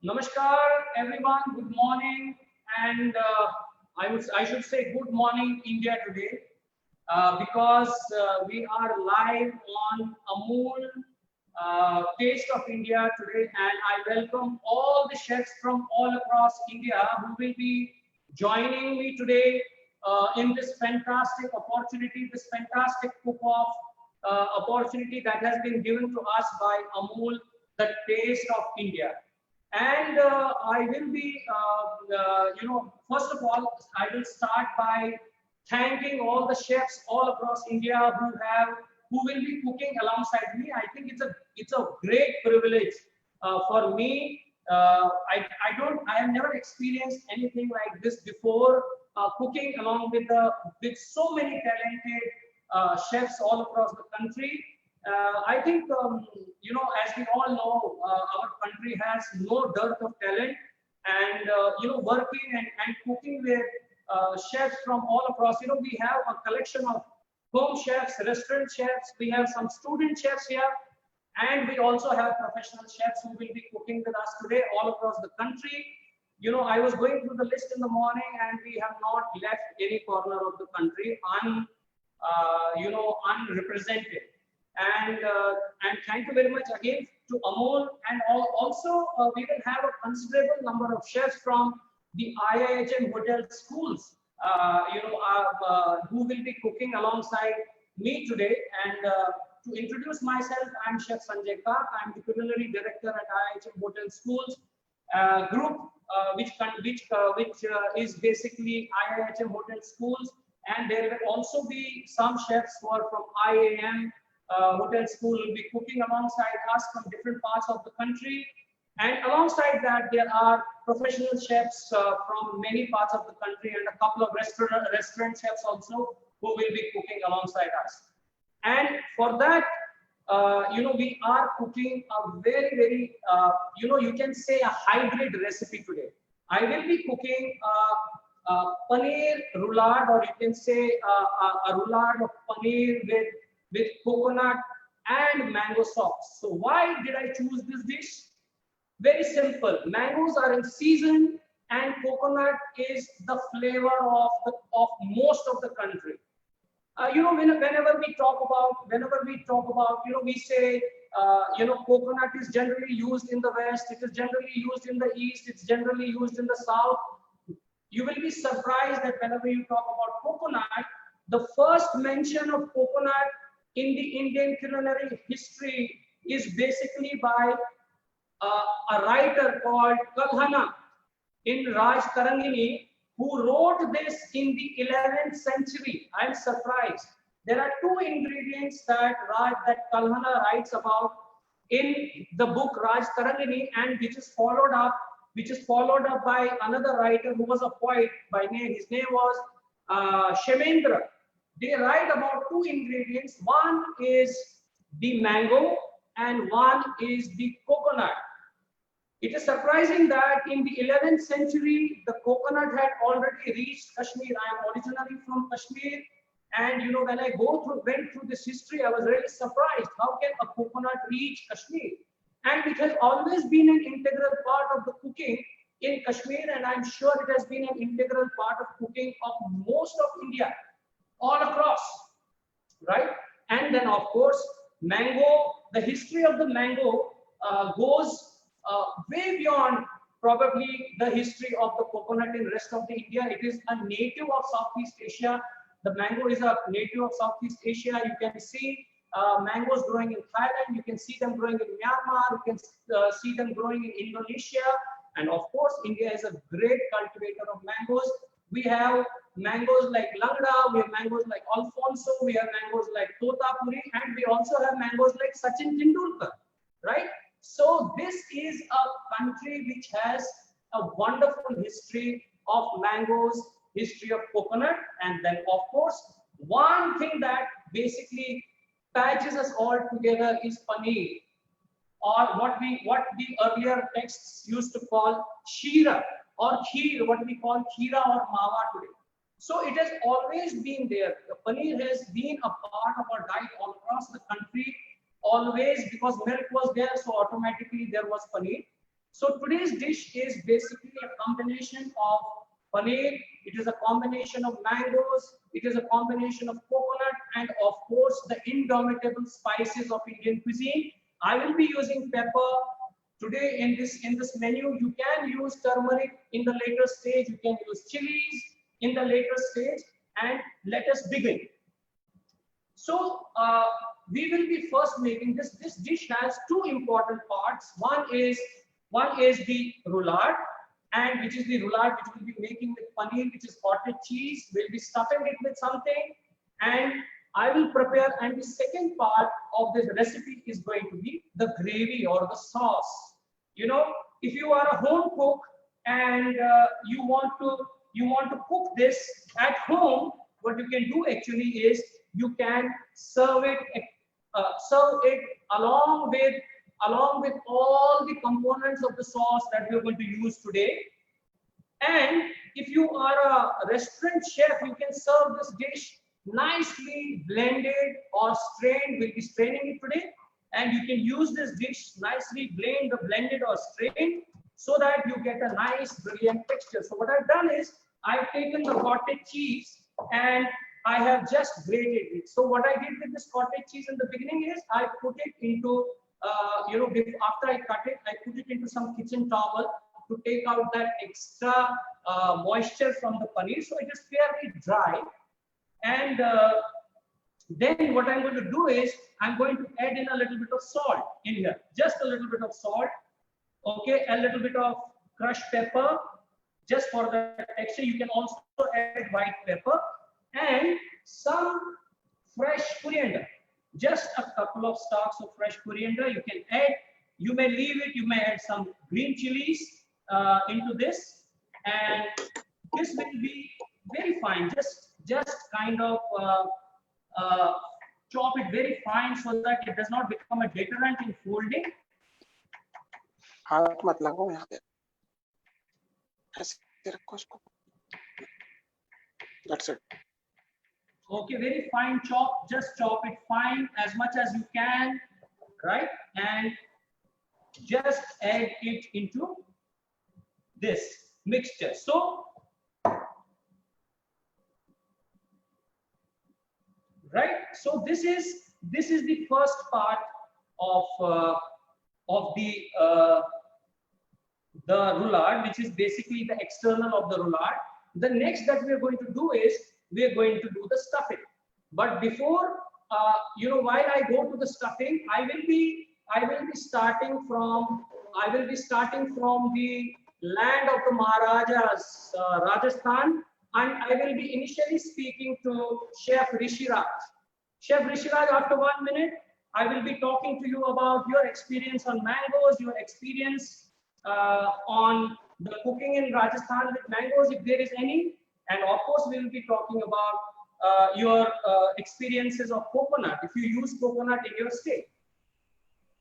Namaskar, everyone. Good morning, and I should say good morning, India today, because we are live on Amul Taste of India today, and I welcome all the chefs from all across India who will be joining me today in this fantastic opportunity, this fantastic cook-off opportunity that has been given to us by Amul, the Taste of India. And I will be, first of all, I will start by thanking all the chefs all across India who will be cooking alongside me. I think it's a great privilege for me. I have never experienced anything like this before. Cooking along with so many talented chefs all across the country. I think, as we all know, our country has no dearth of talent, and working and cooking with chefs from all across. We have a collection of home chefs, restaurant chefs. We have some student chefs here, and we also have professional chefs who will be cooking with us today all across the country. I was going through the list in the morning, and we have not left any corner of the country unrepresented. And thank you very much again to Amol, and also we will have a considerable number of chefs from the IIHM hotel schools, who will be cooking alongside me today. And to introduce myself, I'm Chef Sanjay Kak. I'm the culinary director at IIHM Hotel Schools group, which is basically IIHM Hotel Schools, and there will also be some chefs who are from IAM hotel school will be cooking alongside us from different parts of the country. And alongside that, there are professional chefs from many parts of the country, and a couple of restaurant chefs also who will be cooking alongside us. And for that, we are cooking a very, you can say a hybrid recipe today. I will be cooking paneer roulade, or you can say a roulade of paneer with coconut and mango sauce. So why did I choose this dish? Very simple. Mangoes are in season, and coconut is the flavor of most of the country. Whenever we talk about, we say, coconut is generally used in the West, it is generally used in the East, it's generally used in the South. You will be surprised that whenever you talk about coconut, the first mention of coconut in the Indian culinary history is basically by a writer called Kalhana in Raj Tarangini, who wrote this in the 11th century. I'm surprised. There are two ingredients that Kalhana writes about in the book Raj Tarangini, and which is followed up by another writer who was a poet by name. His name was Kshemendra. They write about two ingredients. One is the mango and one is the coconut. It is surprising that in the 11th century, the coconut had already reached Kashmir. I am originally from Kashmir, and when I went through this history, I was really surprised. How can a coconut reach Kashmir? And it has always been an integral part of the cooking in Kashmir, and I'm sure it has been an integral part of cooking of most of India, all across, right? And then, of course, mango. The history of the mango goes way beyond probably the history of the coconut in rest of the India. It is a native of Southeast Asia. The mango is a native of Southeast Asia. You can see mangoes growing in Thailand. You can see them growing in Myanmar. You can see them growing in Indonesia. And of course, India is a great cultivator of mangoes. We have mangoes like Langda, we have mangoes like Alfonso, we have mangoes like Totapuri, and we also have mangoes like Sachin Tendulkar, right? So this is a country which has a wonderful history of mangoes, history of coconut, and then of course, one thing that basically patches us all together is paneer, or what the earlier texts used to call shira or kheer, what we call khira or mawa today. So it has always been there. The paneer has been a part of our diet all across the country, always, because milk was there, so automatically there was paneer. So today's dish is basically a combination of paneer, it is a combination of mangoes, it is a combination of coconut, and of course the indomitable spices of Indian cuisine. I will be using pepper. Today in this menu, you can use turmeric in the later stage, you can use chilies in the later stage, and let us begin. So we will be first making this. This dish has two important parts. One is the roulade, and which is the roulade which will be making with paneer, which is cottage cheese. We'll be stuffing it with something, and I will prepare. And the second part of this recipe is going to be the gravy or the sauce. You know, if you are a home cook and you want to cook this at home, what you can do actually is you can serve it along with all the components of the sauce that we are going to use today. And if you are a restaurant chef, you can serve this dish nicely blended or strained. We'll be straining it today, and you can use this dish nicely blended or strained, so that you get a nice brilliant texture. So what I've done is I've taken the cottage cheese and I have just grated it. So what I did with this cottage cheese in the beginning is I put it into, after I cut it, I put it into some kitchen towel to take out that extra moisture from the paneer. So it is fairly dry. And then what I'm going to do is I'm going to add in a little bit of salt in here, just a little bit of salt. Okay, a little bit of crushed pepper, just for the texture. You can also add white pepper and some fresh coriander. Just a couple of stalks of fresh coriander you can add. You may leave it, you may add some green chilies into this, and this will be very fine. Just kind of chop it very fine so that it does not become a deterrent in folding. हाथ मत लगाओ यहाँ पे, ऐसे रखो इसको. That's it. Okay, very fine chop. Just chop it fine as much as you can, right? And just add it into this mixture. So, right? So this is the first part of the roulade, which is basically the external of the roulade. The next that we are going to do is we are going to do the stuffing. But before, while I go to the stuffing, I will be starting from the land of the Maharajas, Rajasthan, and I will be initially speaking to Chef Rishi Raj. Chef Rishi Raj, after 1 minute, I will be talking to you about your experience on mangoes, your experience on the cooking in Rajasthan with mangoes, if there is any. And of course, we will be talking about your experiences of coconut, if you use coconut in your state.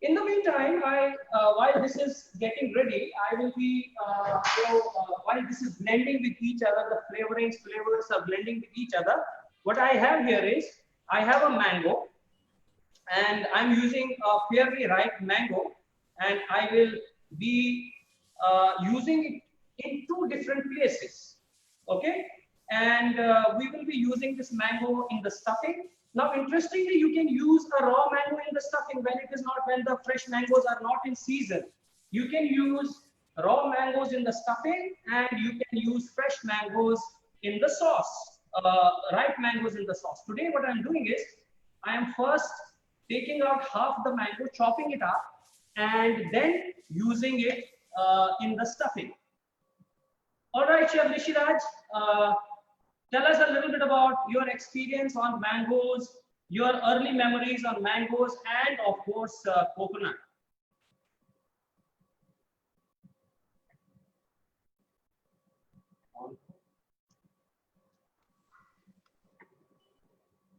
In the meantime, while this is getting ready, I will be, while this is blending with each other, the flavors are blending with each other. What I have here is, I have a mango, and I'm using a fairly ripe mango, and I will be using it in 2 different places. Okay, and we will be using this mango in the stuffing. Now, interestingly, you can use a raw mango in the stuffing when the fresh mangoes are not in season. You can use raw mangoes in the stuffing, and you can use fresh mangoes in the sauce, ripe mangoes in the sauce. Today, what I'm doing is, I am first taking out half the mango, chopping it up, and then using it in the stuffing. All right, Chef Rishi Raj, tell us a little bit about your experience on mangoes, your early memories on mangoes, and of course, coconut.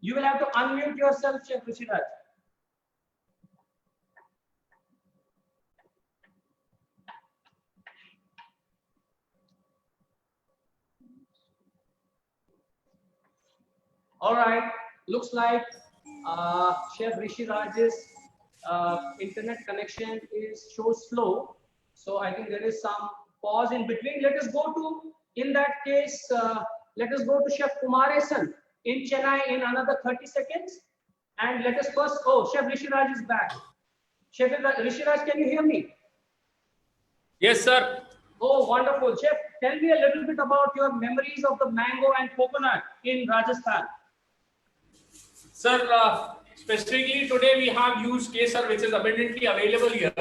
You will have to unmute yourself, Chef Rishi Raj. All right, looks like Chef Rishi Raj's internet connection shows slow. So I think there is some pause in between. Let us go to, in that case, let us go to Chef Kumaresan in Chennai in another 30 seconds. And let us first, oh, Chef Rishiraj is back. Chef Rishiraj, can you hear me? Yes, sir. Oh, wonderful. Chef, tell me a little bit about your memories of the mango and coconut in Rajasthan. Sir, specifically today we have used kesar, which is abundantly available here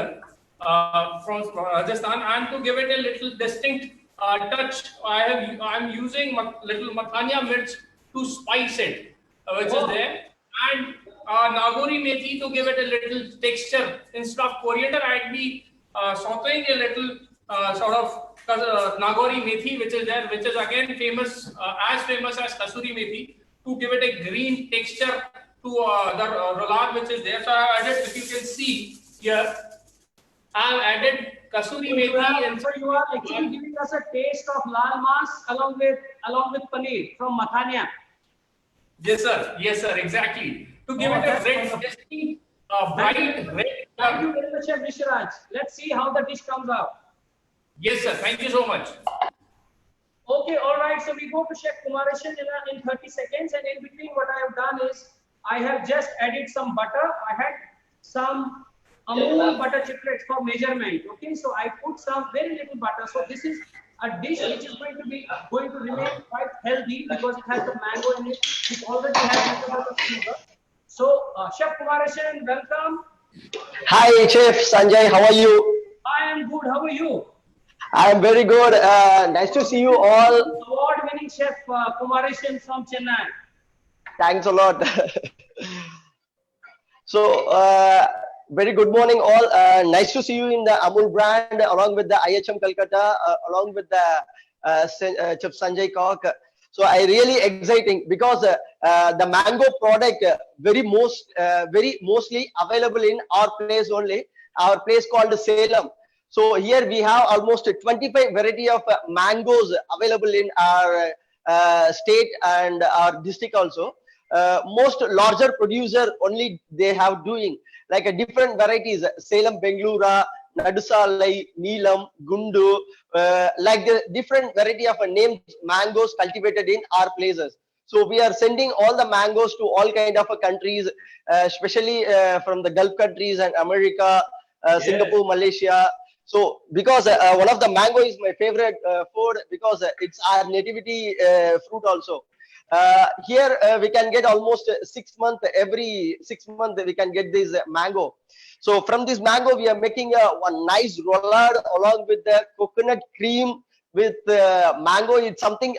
from Rajasthan, and to give it a little distinct touch, I'm using little mathania mirch to spice it, which is there, and Nagori methi to give it a little texture. Instead of coriander, I'd be sauteing a little sort of Nagori methi, which is there, which is again famous, as famous as kasuri methi, to give it a green texture to the roulade which is there. So I added, if you can see here, I have added kasuri methi. And so you are actually giving us a taste of lal mas along with paneer from Mathania. Yes, sir. Yes, sir. Exactly. To give it a red, distinct, bright red. Thank you very much, Chef Rishiraj. Let's see how the dish comes out. Yes, sir. Thank you so much. Okay, all right. So we go to Chef Kumaresan in 30 seconds, and in between, what I have done is I have just added some butter. I had some Amul butter chiclets for measurement. Okay, so I put some very little butter. So this is a dish which is going to remain quite healthy because it has the mango in it. It already has a little bit of sugar. So Chef Kumaresan, welcome. Hi, Chef Sanjay. How are you? I am good. How are you? I am very good. Nice to see you all. Award-winning Chef Kumaresan from Chennai. Thanks a lot. So, very good morning, all. Nice to see you in the Amul brand, along with the IHM Calcutta, along with the Chef Sanjay Kok. So, I really exciting because the mango product very mostly available in our place only. Our place called Salem. So here we have almost 25 variety of mangoes available in our state and our district also. Most larger producer only they have doing like a different varieties, Salem, Bengaluru, Nadusalai, Neelam, Gundu, like the different variety of named mangoes cultivated in our places. So we are sending all the mangoes to all kind of countries, especially from the Gulf countries and America, Singapore, Malaysia. So because one of the mango is my favorite food because it's our nativity fruit also. Here we can get almost 6 months, every 6 months we can get this mango. So from this mango we are making one nice roulade along with the coconut cream with mango. It's something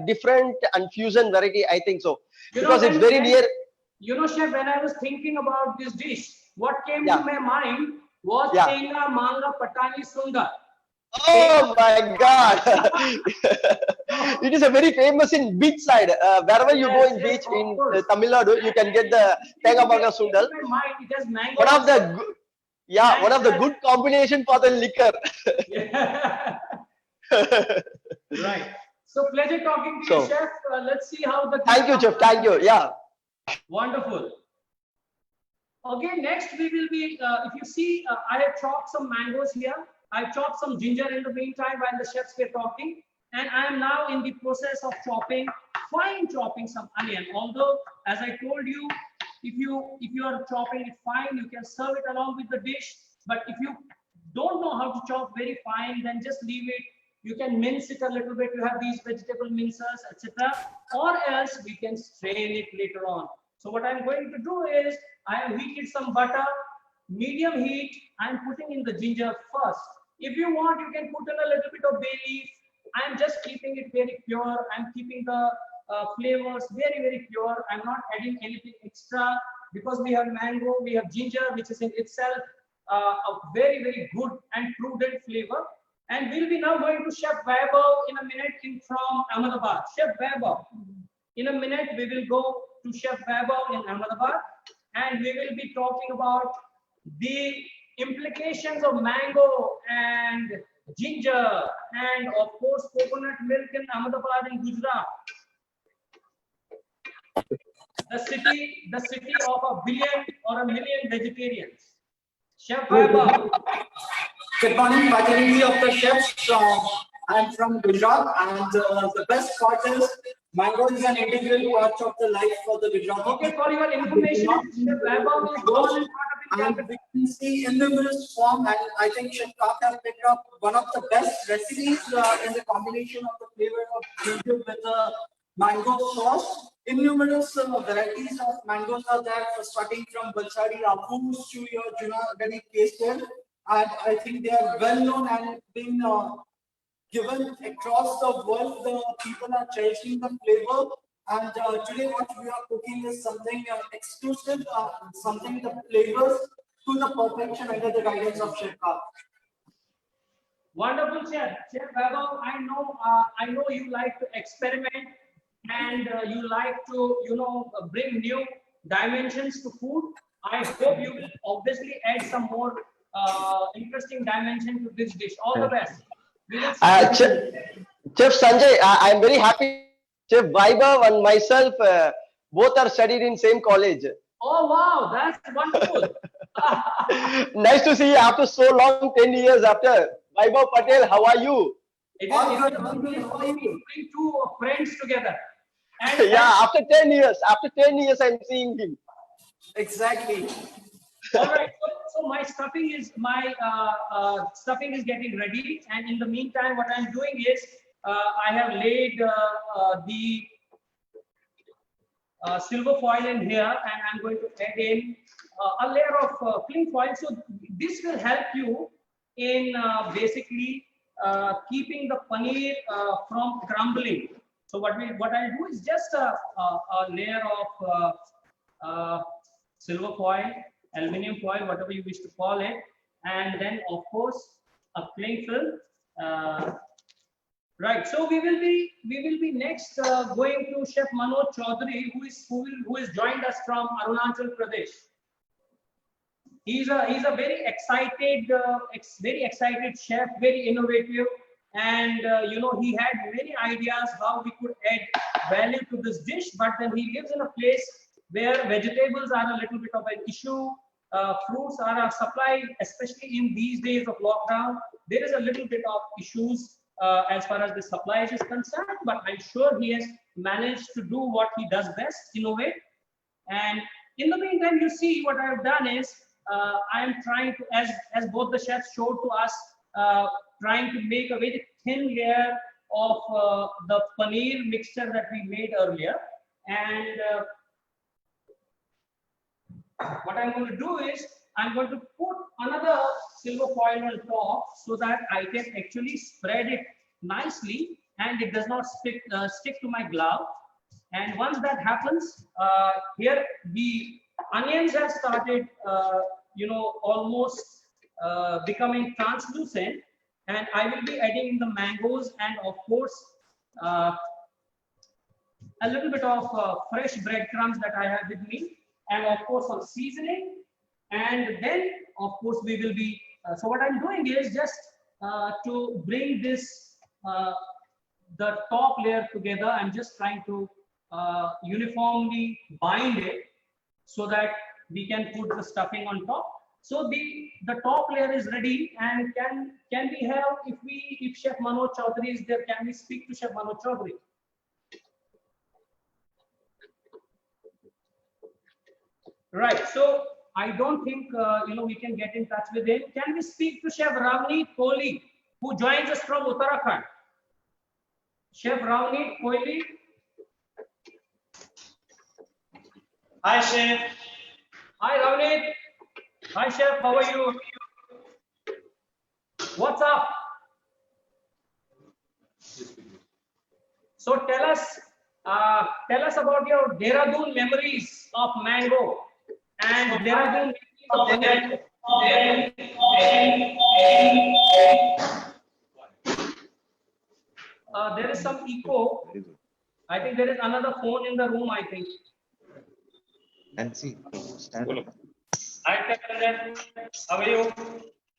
different and fusion variety, I think so, because it's very near. You know, Chef, when I was thinking about this dish, what came to my mind was Tenga Manga Patani Sundar. Oh my God! It is a very famous in beach side. Wherever you go in beach in Tamil Nadu, you can get the Tenga Manga Sundal. One of the one of the good combination for the liquor. Right. So pleasure talking to you, Chef. Let's see how the. Thank you, Chef. Thank you. Yeah. Wonderful. Okay, next we will be, if you see, I have chopped some mangoes here. I've chopped some ginger in the meantime while the chefs were talking. And I am now in the process of fine chopping some onion. Although, as I told you, if you are chopping it fine, you can serve it along with the dish. But if you don't know how to chop very fine, then just leave it. You can mince it a little bit. You have these vegetable mincers, etc. Or else we can strain it later on. So what I'm going to do is, I have heated some butter, medium heat. I'm putting in the ginger first. If you want, you can put in a little bit of bay leaf. I'm just keeping it very pure. I'm keeping the flavors very, very pure. I'm not adding anything extra because we have mango, we have ginger, which is in itself a very, very good and prudent flavor. And we'll be now going to Chef Vaibhav in a minute from Ahmedabad. Chef Vaibhav, in a minute we will go to Chef Vaibhav in Ahmedabad, and we will be talking about the implications of mango and ginger and of course coconut milk in Ahmedabad in Gujarat. The city of a billion or a million vegetarians. Chef Vaibhav. Good morning, fraternity of the chefs. I'm from Gujarat, and the best part is mango is an integral part of the life for the Gujarat. Okay, for your information, Chef Vaibhav is born and brought up in And Calcutta. we can see in numerous form, and I think Chef Kak has picked up one of the best recipes in the combination of the flavor of ginger with the mango sauce. Innumerous varieties of mangoes are there, starting from Balsari Apus to your Junagadi Kesar, and I think they are well known and been given across the world. The people are cherishing the flavor. And today what we are cooking is something exclusive, something the flavors to the perfection under the guidance of Chef Kak. Wonderful, Chef. Chef Vaibhav, I know you like to experiment and you like to, bring new dimensions to food. I hope you will obviously add some more interesting dimension to this dish. All the best. We will see. Chef Sanjay, I'm very happy. Chef Vaibhav and myself, both are studied in same college. Oh wow, that's wonderful. Nice to see you after so long, 10 years after. Vaibhav Patel, how are you? It All is good, it all good. is How are you? bring two friends together. And Yeah, after 10 years, I'm seeing him. Exactly. all right. So my stuffing is getting ready, and in the meantime, what I'm doing is I have laid the silver foil in here, and I'm going to add in a layer of cling foil. So this will help you in basically keeping the paneer from crumbling. So what I'll do is just a layer of silver foil, aluminum foil, whatever you wish to call it, and then of course a cling film. Right. So we will be next going to Chef Manoj Chaudhary, who is joined us from Arunachal Pradesh. He's a very excited chef, very innovative, and he had many ideas how we could add value to this dish. But then he lives in a place where vegetables are a little bit of an issue. Fruits are a supply, especially in these days of lockdown. There is a little bit of issues as far as the supply is concerned, but I'm sure he has managed to do what he does best, innovate. And in the meantime, you see what I've done is I am trying to, as both the chefs showed to us, trying to make a very thin layer of the paneer mixture that we made earlier. And what I'm going to do is I'm going to put another silver foil on top so that I can actually spread it nicely and it does not stick to my glove. And once that happens, here the onions have started, almost becoming translucent, and I will be adding in the mangoes and of course a little bit of fresh breadcrumbs that I have with me, and of course some seasoning. And then of course we will be so what I'm doing is just to bring this the top layer together. I'm just trying to uniformly bind it so that we can put the stuffing on top. So the top layer is ready, and can we have, if Chef Manoj Chaudhary is there, can we speak to Chef Manoj Chaudhary? Right. So I don't think we can get in touch with him. Can we speak to Chef Ravneet Kohli, who joins us from Uttarakhand? Chef Ravneet Kohli. Hi, Chef. Hi, Ravneet. Hi, Chef. How are you? What's up? So tell us about your Dehradun memories of mango and Dehradun memories of there is some echo. I think there is another phone in the room, I think. And see, stand up. Hi, Captain. How are you?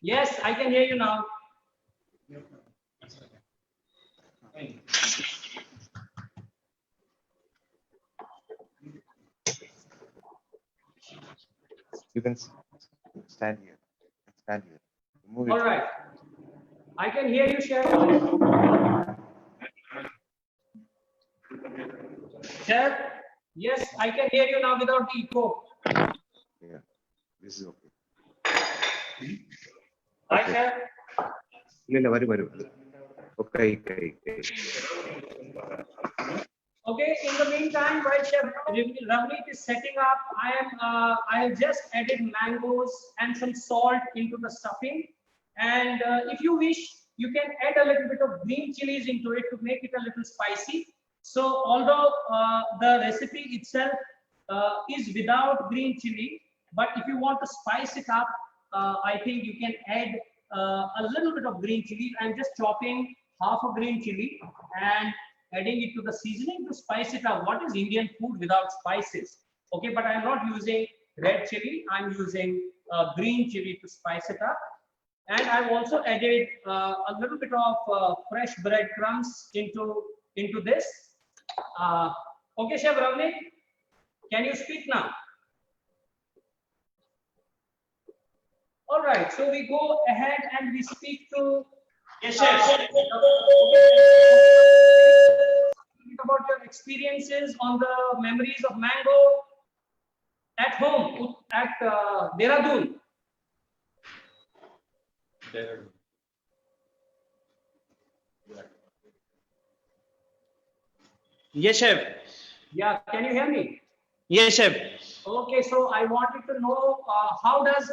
Yes, I can hear you now. You can stand here. Stand here. Move it. All right. I can hear you, Chef. Chef, yes, I can hear you now without the echo. Yeah, this is okay. Hi, Chef. Very. Okay. Okay, in the meantime, while Chef Ravneet is setting up, I have just added mangoes and some salt into the stuffing. And if you wish, you can add a little bit of green chilies into it to make it a little spicy. So although the recipe itself is without green chili, but if you want to spice it up, I think you can add a little bit of green chili. I'm just chopping half a green chili and adding it to the seasoning to spice it up. What is Indian food without spices? Okay, but I'm not using red chili. I'm using green chili to spice it up. And I've also added a little bit of fresh breadcrumbs into this. Okay, Chef Ravneet, can you speak now? All right, so we go ahead and we speak to. Yes, Chef. About your experiences on the memories of mango at home at Dehradun. Yes, Chef. Yeah, can you hear me? Yes, Chef. Okay, so I wanted to know how does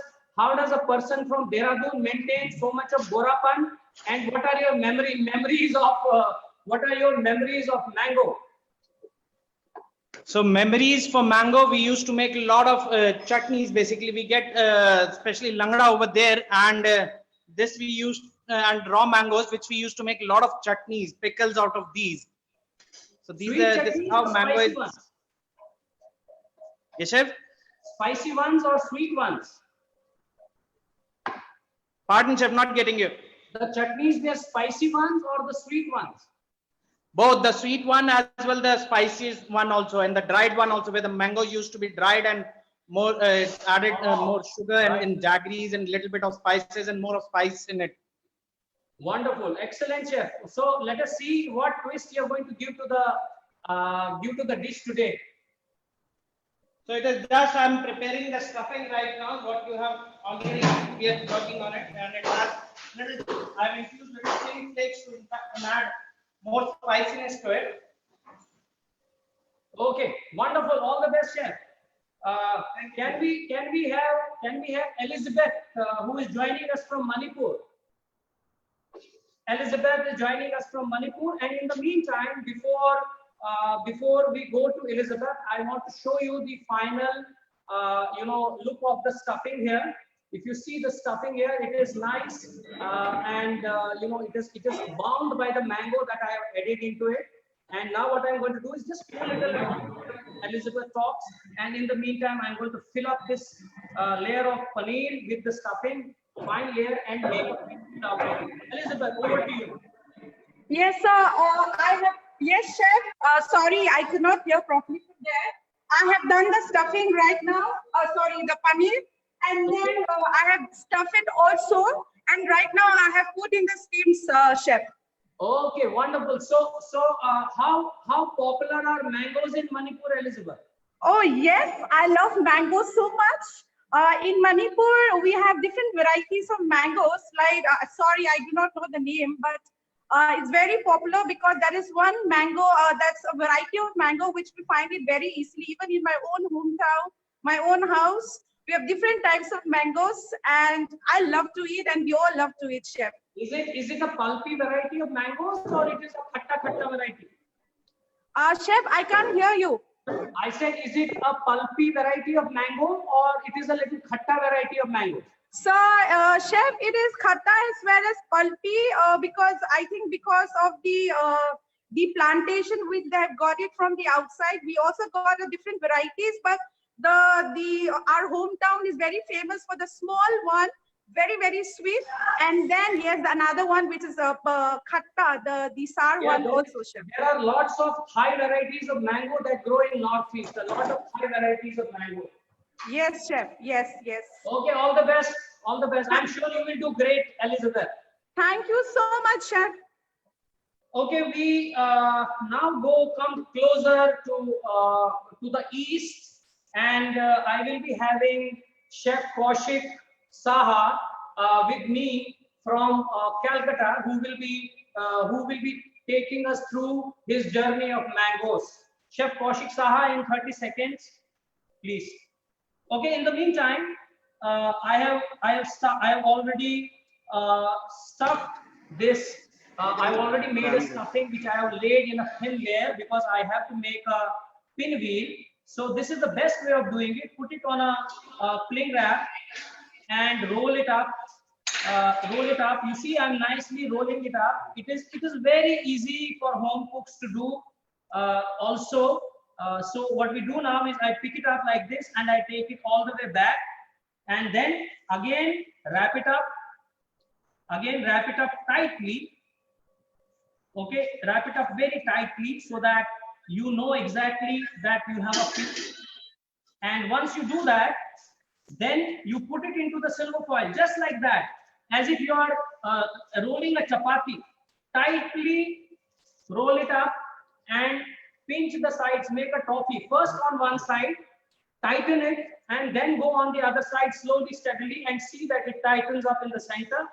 a person from Dehradun maintain so much of Gorapan, and what are your memories of mango? So memories for mango, we used to make a lot of chutneys. Basically, we get especially langda over there, and this we used and raw mangoes, which we used to make a lot of chutneys, pickles out of these. So these Sweet are this is chutneys how or mango spicy is. ones? Yes, Chef. Spicy ones or sweet ones? Pardon, Chef, not getting you. The chutneys, they're spicy ones or the sweet ones? Both the sweet one as well the spiciest one also, and the dried one also, where the mango used to be dried and more added more sugar and jaggeries and little bit of spices and more of spice in it. Wonderful, excellent, Chef. So let us see what twist you're going to give to the dish today. So it is just I'm preparing the stuffing right now. What you have already, we are working on it, and it has little. I've infused little chili flakes to add more spiciness to it. Okay, wonderful. All the best, Chef. Can we have Elizabeth, who is joining us from Manipur? Elizabeth is joining us from Manipur, and in the meantime, before we go to Elizabeth, I want to show you the final, look of the stuffing here. If you see the stuffing here, it is nice, and it is bound by the mango that I have added into it. And now what I'm going to do is just pull it a little. Elizabeth talks, and in the meantime, I'm going to fill up this layer of paneer with the stuffing, fine layer, and make it. Elizabeth, over to you. Yes, sir. Yes, Chef. Sorry, I could not hear properly from there. I have done the stuffing right now. The paneer, and then I have stuffed it also. And right now I have put in the steams, Chef. Okay, wonderful. So how popular are mangoes in Manipur, Elizabeth? Oh yes, I love mangoes so much. In Manipur, we have different varieties of mangoes. Like, sorry, I do not know the name, but it's very popular because there is one mango that's a variety of mango which we find it very easily. Even in my own hometown, my own house, we have different types of mangoes, and I love to eat, and we all love to eat, Chef. Is it a pulpy variety of mangoes, or it is a khatta variety? Chef, I can't hear you. I said, is it a pulpy variety of mango, or it is a little khatta variety of mango? So, Chef, it is khatta as well as pulpy because I think because of the plantation which they have got it from the outside. We also got a different varieties, but our hometown is very famous for the small one, very sweet, and then yes, another one which is a khatta, the sour one also, Chef. There are lots of high varieties of mango that grow in Northeast. A lot of high varieties of mango. Yes, Chef. Yes. Okay, all the best. All the best. I'm sure you will do great, Elizabeth. Thank you so much, Chef. Okay, we now come closer to the east, and I will be having Chef Kaushik Saha with me from Calcutta, who will be taking us through his journey of mangoes. Chef Kaushik Saha, in 30 seconds, please. Okay. In the meantime, I have already stuffed this. I've already made a stuffing which I have laid in a thin layer because I have to make a pinwheel. So this is the best way of doing it. Put it on a cling wrap and roll it up. Roll it up. You see, I'm nicely rolling it up. It is very easy for home cooks to do. Also, so what we do now is I pick it up like this and I take it all the way back, and then again wrap it up. Again, wrap it up tightly. Okay, wrap it up very tightly so that you know exactly that you have a piece. And once you do that, then you put it into the silver foil, just like that, as if you are rolling a chapati. Tightly roll it up and pinch the sides, make a toffee. First on one side, tighten it, and then go on the other side slowly, steadily, and see that it tightens up in the center.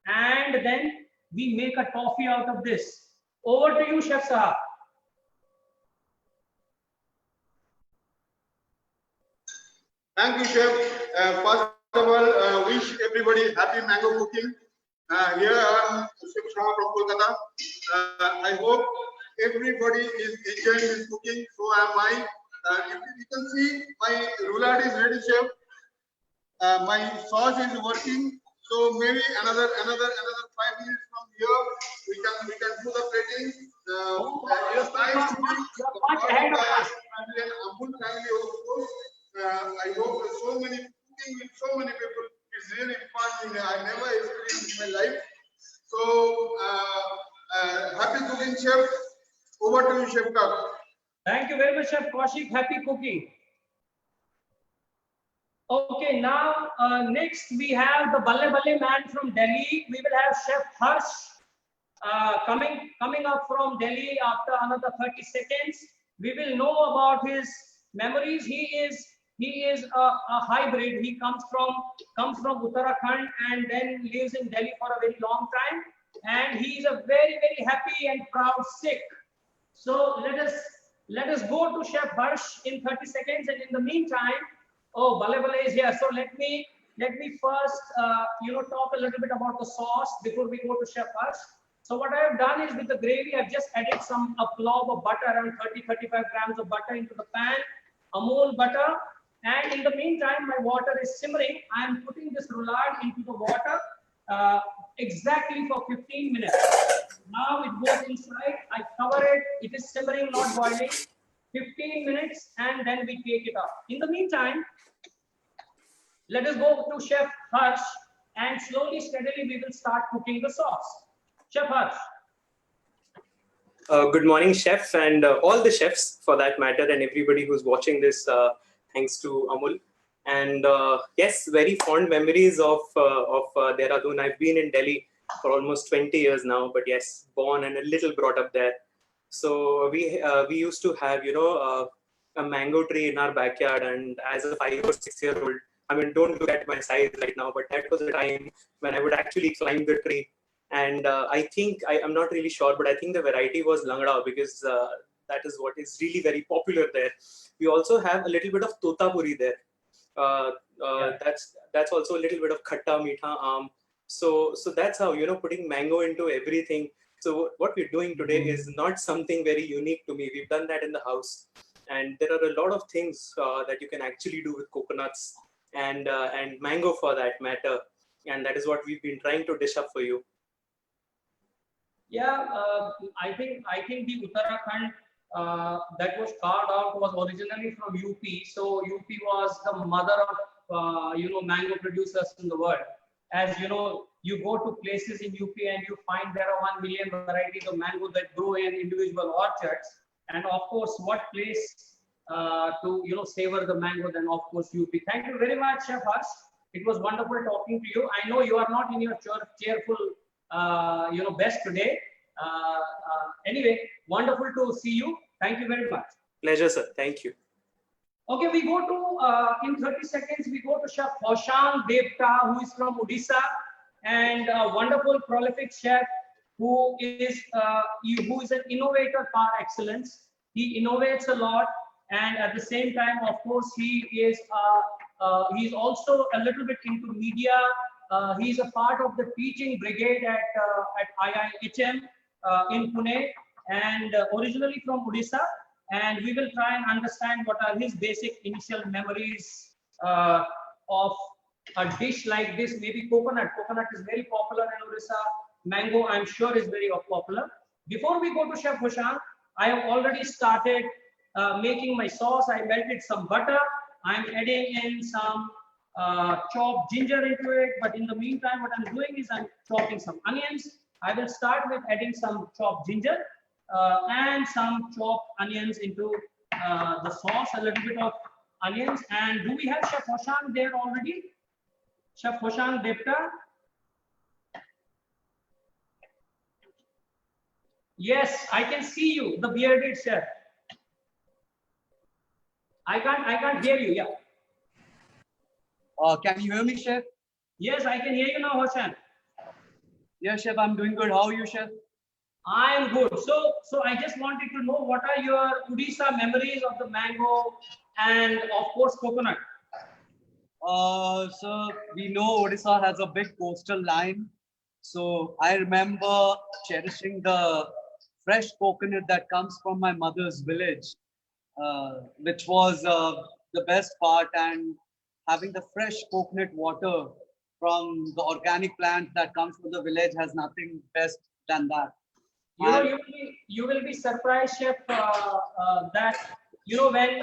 And then we make a toffee out of this. Over to you, Chef Saha. Thank you, Chef. First of all, wish everybody happy mango cooking. Here I am, Chef Shah from Kolkata. I hope everybody is enjoying this cooking. So am I. If you can see, my roulade is ready, Chef. My sauce is working. So maybe another 5 minutes from here, we can do the plating. It's nice to be part of the Amul family also. I hope so many cooking with so many people is really fun. I never experienced in my life. So happy cooking, Chef. Over to you, Chef Kak. Thank you very much, Chef Kaushik. Happy cooking. Okay, now next we have the Balle Balle man from Delhi. We will have Chef Harsh coming up from Delhi after another 30 seconds. We will know about his memories. He is a hybrid. He comes from Uttarakhand and then lives in Delhi for a very long time. And he is a very, very happy and proud Sikh. So let us go to Chef Harsh in 30 seconds. And in the meantime, oh, Balle Balle is here. So let me first talk a little bit about the sauce before we go to Chef Harsh. So what I have done is with the gravy, I've just added a clove of butter, around 30-35 grams of butter into the pan, Amul butter. And in the meantime, my water is simmering. I am putting this roulade into the water exactly for 15 minutes. Now it goes inside. I cover it. It is simmering, not boiling. 15 minutes, and then we take it up. In the meantime, let us go to Chef Harsh, and slowly, steadily, we will start cooking the sauce. Chef Harsh. Good morning, chef, and all the chefs for that matter, and everybody who's watching this, thanks to Amul. And yes, very fond memories of Dehradun. I've been in Delhi for almost 20 years now, but yes, born and a little brought up there. So we used to have, a mango tree in our backyard, and as a 5 or 6 year old, I mean, don't look at my size right now, but that was a time when I would actually climb the tree. And I think, I'm not really sure, but I think the variety was Langda, because that is what is really very popular there. We also have a little bit of Totapuri there. That's also a little bit of Khatta Meetha. So that's how, putting mango into everything. So what we're doing today is not something very unique to me. We've done that in the house. And there are a lot of things that you can actually do with coconuts and mango for that matter. And that is what we've been trying to dish up for you. Yeah, I think the Uttarakhand that was carved out was originally from UP. So UP was the mother of mango producers in the world. As you know, you go to places in UP and you find there are 1 million varieties of mango that grow in individual orchards. And of course, what place to savor the mango than of course UP. Thank you very much, Chef Harsh. It was wonderful talking to you. I know you are not in your cheerful best today. Anyway, wonderful to see you. Thank you very much. Pleasure, sir. Thank you. Okay, we go to, in 30 seconds, we go to Chef Hoshan Devta, who is from Odisha, and a wonderful, prolific chef who is an innovator par excellence. He innovates a lot, and at the same time, of course, he's also a little bit into media. He's a part of the teaching brigade at IIHM in Pune, and originally from Odisha. And we will try and understand what are his basic initial memories of a dish like this. Maybe coconut. Coconut is very popular in Odisha. Mango, I'm sure, is very popular. Before we go to Chef Hoshan, I have already started making my sauce. I melted some butter. I'm adding in some chopped ginger into it. But in the meantime, what I'm doing is I'm chopping some onions. I will start with adding some chopped ginger and some chopped onions into the sauce, a little bit of onions. And do we have Chef Hoshan there already? Chef Hoshan Devta? Yes, I can see you, the bearded chef. I can't hear you. Yeah. Can you hear me, Chef? Yes, I can hear you now, Hoshan. Yes, Chef, I'm doing good. How are you, Chef? I am good. So I just wanted to know what are your Odisha memories of the mango and of course coconut. So we know Odisha has a big coastal line. So I remember cherishing the fresh coconut that comes from my mother's village, which was the best part, and having the fresh coconut water from the organic plant that comes from the village has nothing best than that. You know, you will be surprised, Chef, that when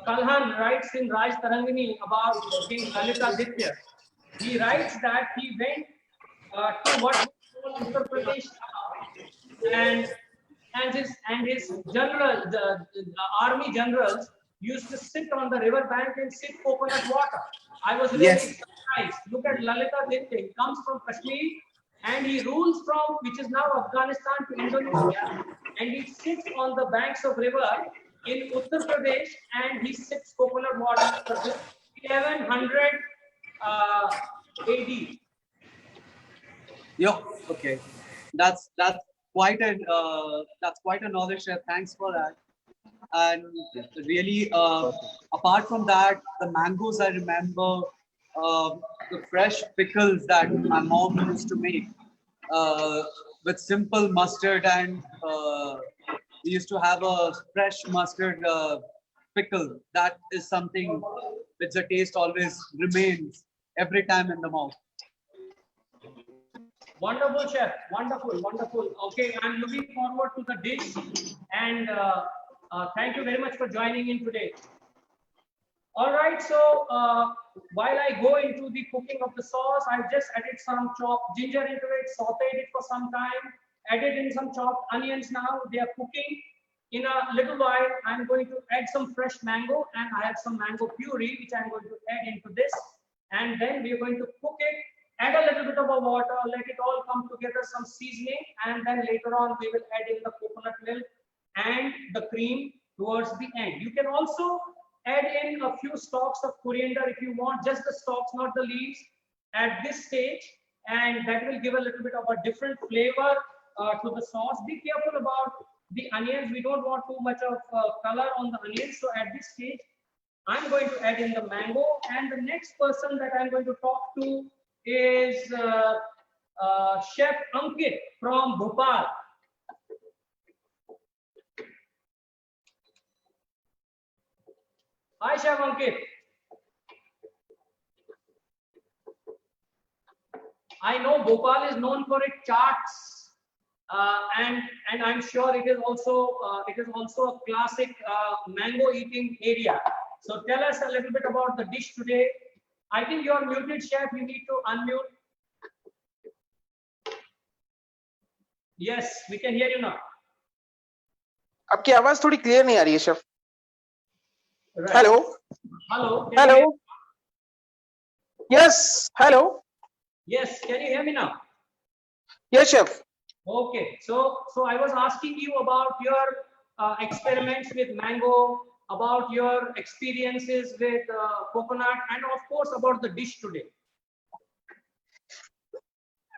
Kalhan writes in Raj Tarangini about King Lalitaditya, he writes that he went to what we call Uttar Pradesh and his general, the army generals used to sit on the river bank and sip coconut water. I was really surprised. Look at Lalitaditya. He comes from Kashmir. And he rules from, which is now Afghanistan, to Indonesia, and he sits on the banks of river in Uttar Pradesh, and he sips coconut water for 1100 AD. Yeah, okay, that's quite a knowledge, Chef. Thanks for that. And really, apart from that, the mangoes, I remember the fresh pickles that my mom used to make with simple mustard, and we used to have a fresh mustard pickle. That is something which the taste always remains every time in the mouth. Wonderful, Chef. Wonderful, wonderful. Okay, I'm looking forward to the dish, and thank you very much for joining in today. All right, so while I go into the cooking of the sauce, I just added some chopped ginger into it, sauteed it for some time, added in some chopped onions. Now they are cooking. In a little while, I'm going to add some fresh mango, and I have some mango puree, which I'm going to add into this. And then we're going to cook it, add a little bit of water, let it all come together, some seasoning, and then later on we will add in the coconut milk and the cream towards the end. You can also add in a few stalks of coriander if you want, just the stalks, not the leaves, at this stage, and that will give a little bit of a different flavor to the sauce. Be careful about the onions. We don't want too much of color on the onions. So at this stage, I'm going to add in the mango, and the next person that I'm going to talk to is Chef Ankit from Bhopal. Hi, Chef Ankit. I know Bhopal is known for its chaats, and I'm sure it is also a classic mango eating area. So tell us a little bit about the dish today. I think you are muted, Chef. You need to unmute. Yes, we can hear you now. आपकी आवाज थोड़ी clear नहीं आ रही है, chef. Right. Hello. Hello. Hello. Yes. Hello. Yes, can you hear me now? Yes, chef. Okay, so I was asking you about your experiments with mango, about your experiences with coconut, and of course about the dish today.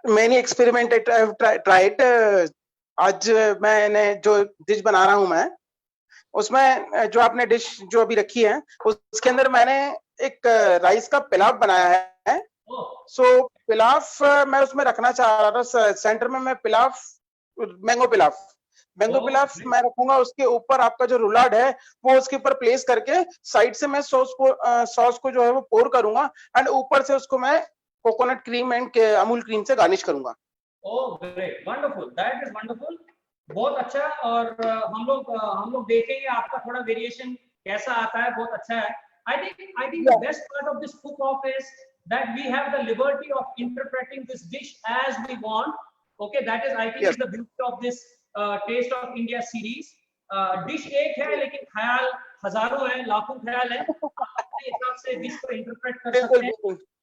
Many experimented I have tried. आज मैंने जो dish बना रहा हूँ मैं, उसमें जो आपने डिश जो अभी रखी है, उसके अंदर मैंने एक राइस का पुलाव बनाया है. सो पुलाव मैं उसमें रखना चाह रहा था. सेंटर में मैं पुलाव, मैंगो पुलाव मैं रखूंगा. उसके ऊपर आपका जो रुलाड है वो उसके ऊपर प्लेस करके साइड से मैं सॉस को जो है वो पोर करूंगा एंड ऊपर से उसको मैं coconut cream and Amul cream से गार्निश करूंगा. Oh, great, wonderful, that is wonderful. बहुत अच्छा. और हम लोग देखेंगे आपका थोड़ा वेरिएशन कैसा आता है. बहुत अच्छा है. I think the best part of this cook-off is that we have the liberty of interpreting this dish as we want. Okay, that is, I think, is the beauty of this Taste of India series. Dish एक है लेकिन ख्याल हजारों है, लाखों ख्याल है. अपने हिसाब से डिश को इंटरप्रेट कर सकते हैं.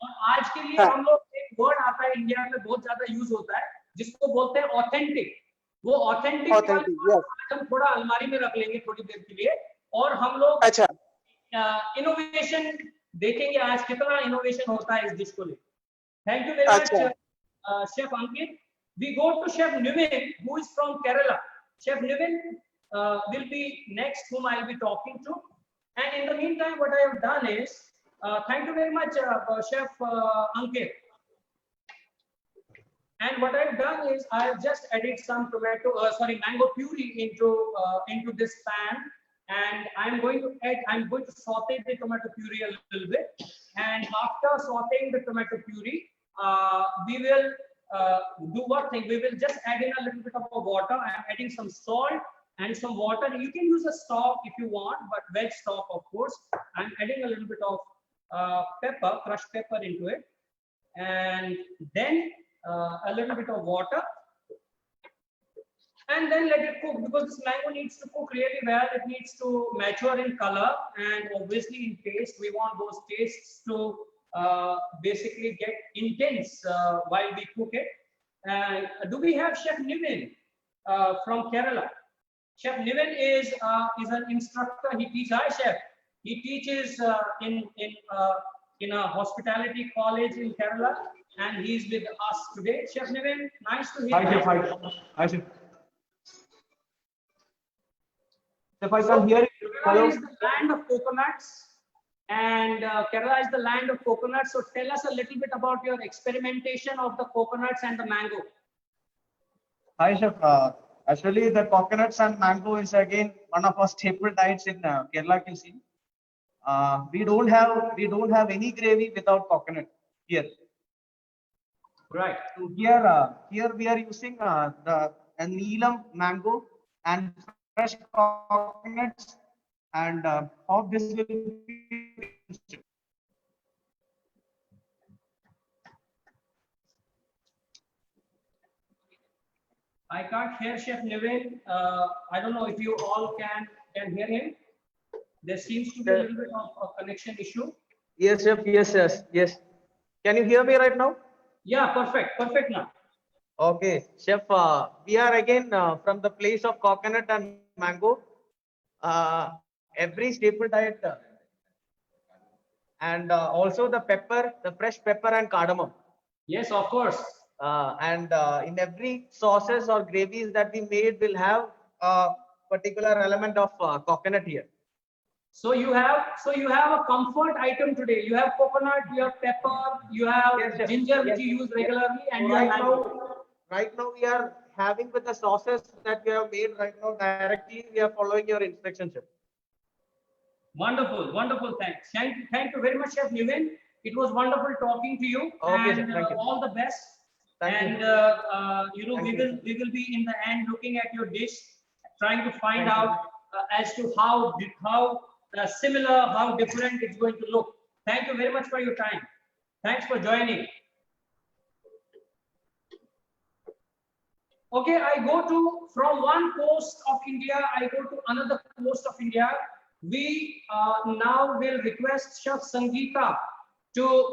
और आज के लिए हम लोग एक वर्ड आता है इंडिया में बहुत ज्यादा यूज होता है जिसको बोलते हैं ऑथेंटिक. वो ऑथेंटिक हम थोड़ा अलमारी में रख लेंगे थोड़ी देर के लिए और हम लोग इनोवेशन देखेंगे आज कितना इनोवेशन होता है इस डिश को लेकर. Thank you very much chef Ankit. We go to Chef Nivin, who is from Kerala. Chef Nivin will be next, whom I will be talking to. And in the meantime, what I have done is, thank you very much, Chef Ankit. And what I have done is, I have just added some mango puree into this pan, and I'm going to saute the tomato puree a little bit. And after sauteing the tomato puree, we will do one thing. We will just add in a little bit of water. I'm adding some salt and some water. You can use a stock if you want, but veg stock, of course. I'm adding a little bit of pepper, crushed pepper into it, and then a little bit of water, and then let it cook, because this mango needs to cook really well. It needs to mature in color and obviously in taste. We want those tastes to basically get intense while we cook it. Do we have Chef Nivin from Kerala? Chef Nivin is an instructor. He teaches. Hi, Chef. He teaches in a hospitality college in Kerala, and he's with us today. Chef Nivin, nice to hear you. Hi, Chef. If I can hear you. Kerala is the land of coconuts. And Kerala is the land of coconuts. So tell us a little bit about your experimentation of the coconuts and the mango. Hi, Chef. Actually, the coconuts and mango is again one of our staple diets in Kerala cuisine. We don't have any gravy without coconut here. Right. So here we are using the Neelam mango and fresh coconuts, and how this will be. I can't hear Chef Nivin. I don't know if you all can hear him. There seems to be a little bit of a connection issue. Yes, Chef. Yes. Can you hear me right now? Yeah, perfect now. Okay, Chef. We are again from the place of coconut and mango. Every staple diet, and also the pepper, the fresh pepper and cardamom. Yes, of course. And in every sauces or gravies that we made will have a particular element of coconut here. So you have a comfort item today. You have coconut, you have pepper, you have ginger, which you use regularly, and you have mango. Right now we are having with the sauces that we have made right now directly. We are following your instructions. Wonderful. Thanks. Thank you very much, Chef Nivin. It was wonderful talking to you. Okay, and thank you. All the best. Thank you. We will be in the end looking at your dish, trying to find out as to how similar, how different it's going to look. Thank you very much for your time. Thanks for joining. Okay, I go from one coast of India, I go to another coast of India. We now will request Chef Sangeeta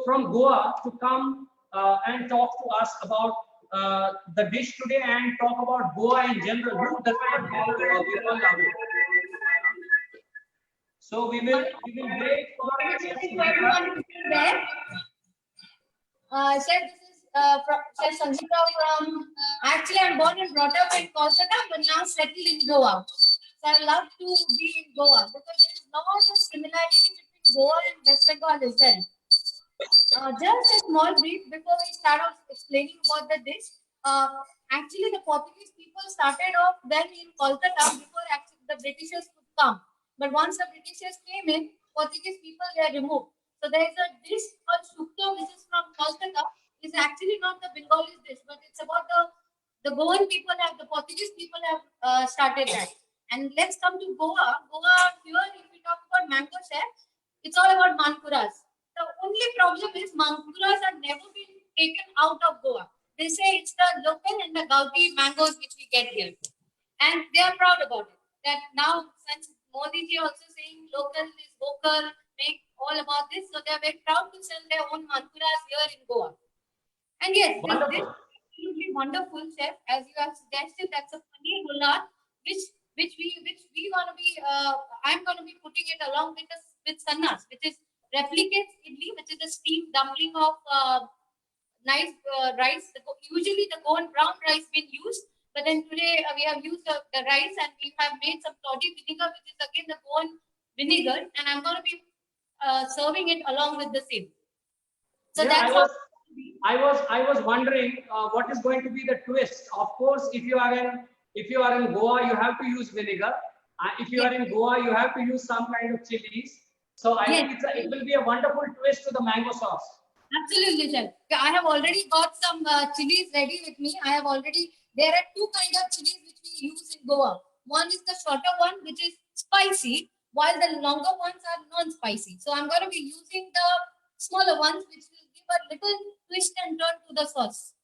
from Goa to come and talk to us about the dish today and talk about Goa in general. Who does not love Bengal? So we will wait for Chef Sangeeta. There. Chef, this is Chef Sangeeta from. Actually, I'm born and brought up in Kolkata, but now settled in Goa. So I love to be in Goa because there is lots of similarity between Goa and West Bengal as well. Just a small brief before we start off explaining about the dish. Actually, the Portuguese people started off then in Kolkata before actually the Britishers could come. But once the Britishers came in, Portuguese people were removed. So there is a dish called Shukto, which is from Kolkata. It's actually not the Bengali dish, but it's about the Goan people the Portuguese people have started that. And let's come to Goa. Goa here, if we talk about mango chef, it's all about Malpuras. The only problem is Malpuras have never been taken out of Goa. They say it's the local and the Gauti mangoes which we get here. And they are proud about it. That now, since Modi ji also saying local is vocal, make all about this. So they are very proud to sell their own Malpuras here in Goa. And yes, this is absolutely wonderful, chef. As you have suggested, that's a paneer gulab, which we gonna be. I'm gonna be putting it along with sannas, which is replicates idli, which is a steamed dumpling of nice rice. Usually the Goan brown rice been used, but then today we have used the rice and we have made some toddy vinegar, which is again the Goan vinegar, and I'm going to be serving it along with the same. So yeah, that's I was wondering what is going to be the twist. Of course, if you are in Goa, you have to use vinegar. If you are in Goa, you have to use some kind of chilies. So I think it will be a wonderful twist to the mango sauce. Absolutely, chef. I have already got some chilies ready with me. There are two kinds of chilies which we use in Goa. One is the shorter one, which is spicy, while the longer ones are non-spicy. So I'm going to be using the smaller ones, which will give a little twist and turn to the sauce.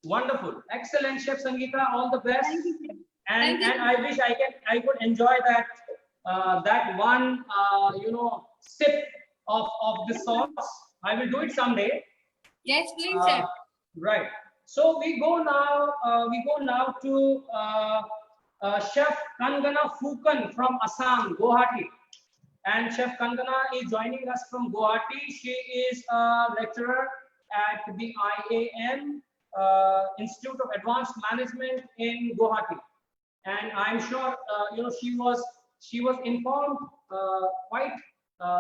Wonderful, excellent, Chef Sangeeta. All the best. Thank you. And I wish I could enjoy that one sip of the sauce. I will do it someday. Yes, please, chef. Right. So we go now to Chef Kangana Phukan from Assam, Guwahati. And Chef Kangana is joining us from Guwahati. She is a lecturer at the IAM Institute of Advanced Management in Guwahati. And I'm sure she was informed quite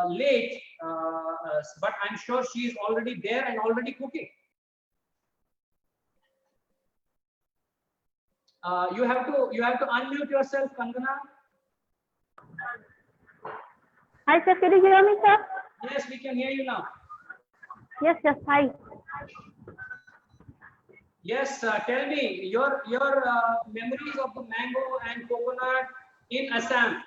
late, but I'm sure she is already there and already cooking. You have to unmute yourself, Kangana. Hi, sir. Can you hear me, sir? Yes, we can hear you now. Yes, yes. Hi. Yes, tell me your memories of the mango and coconut in Assam.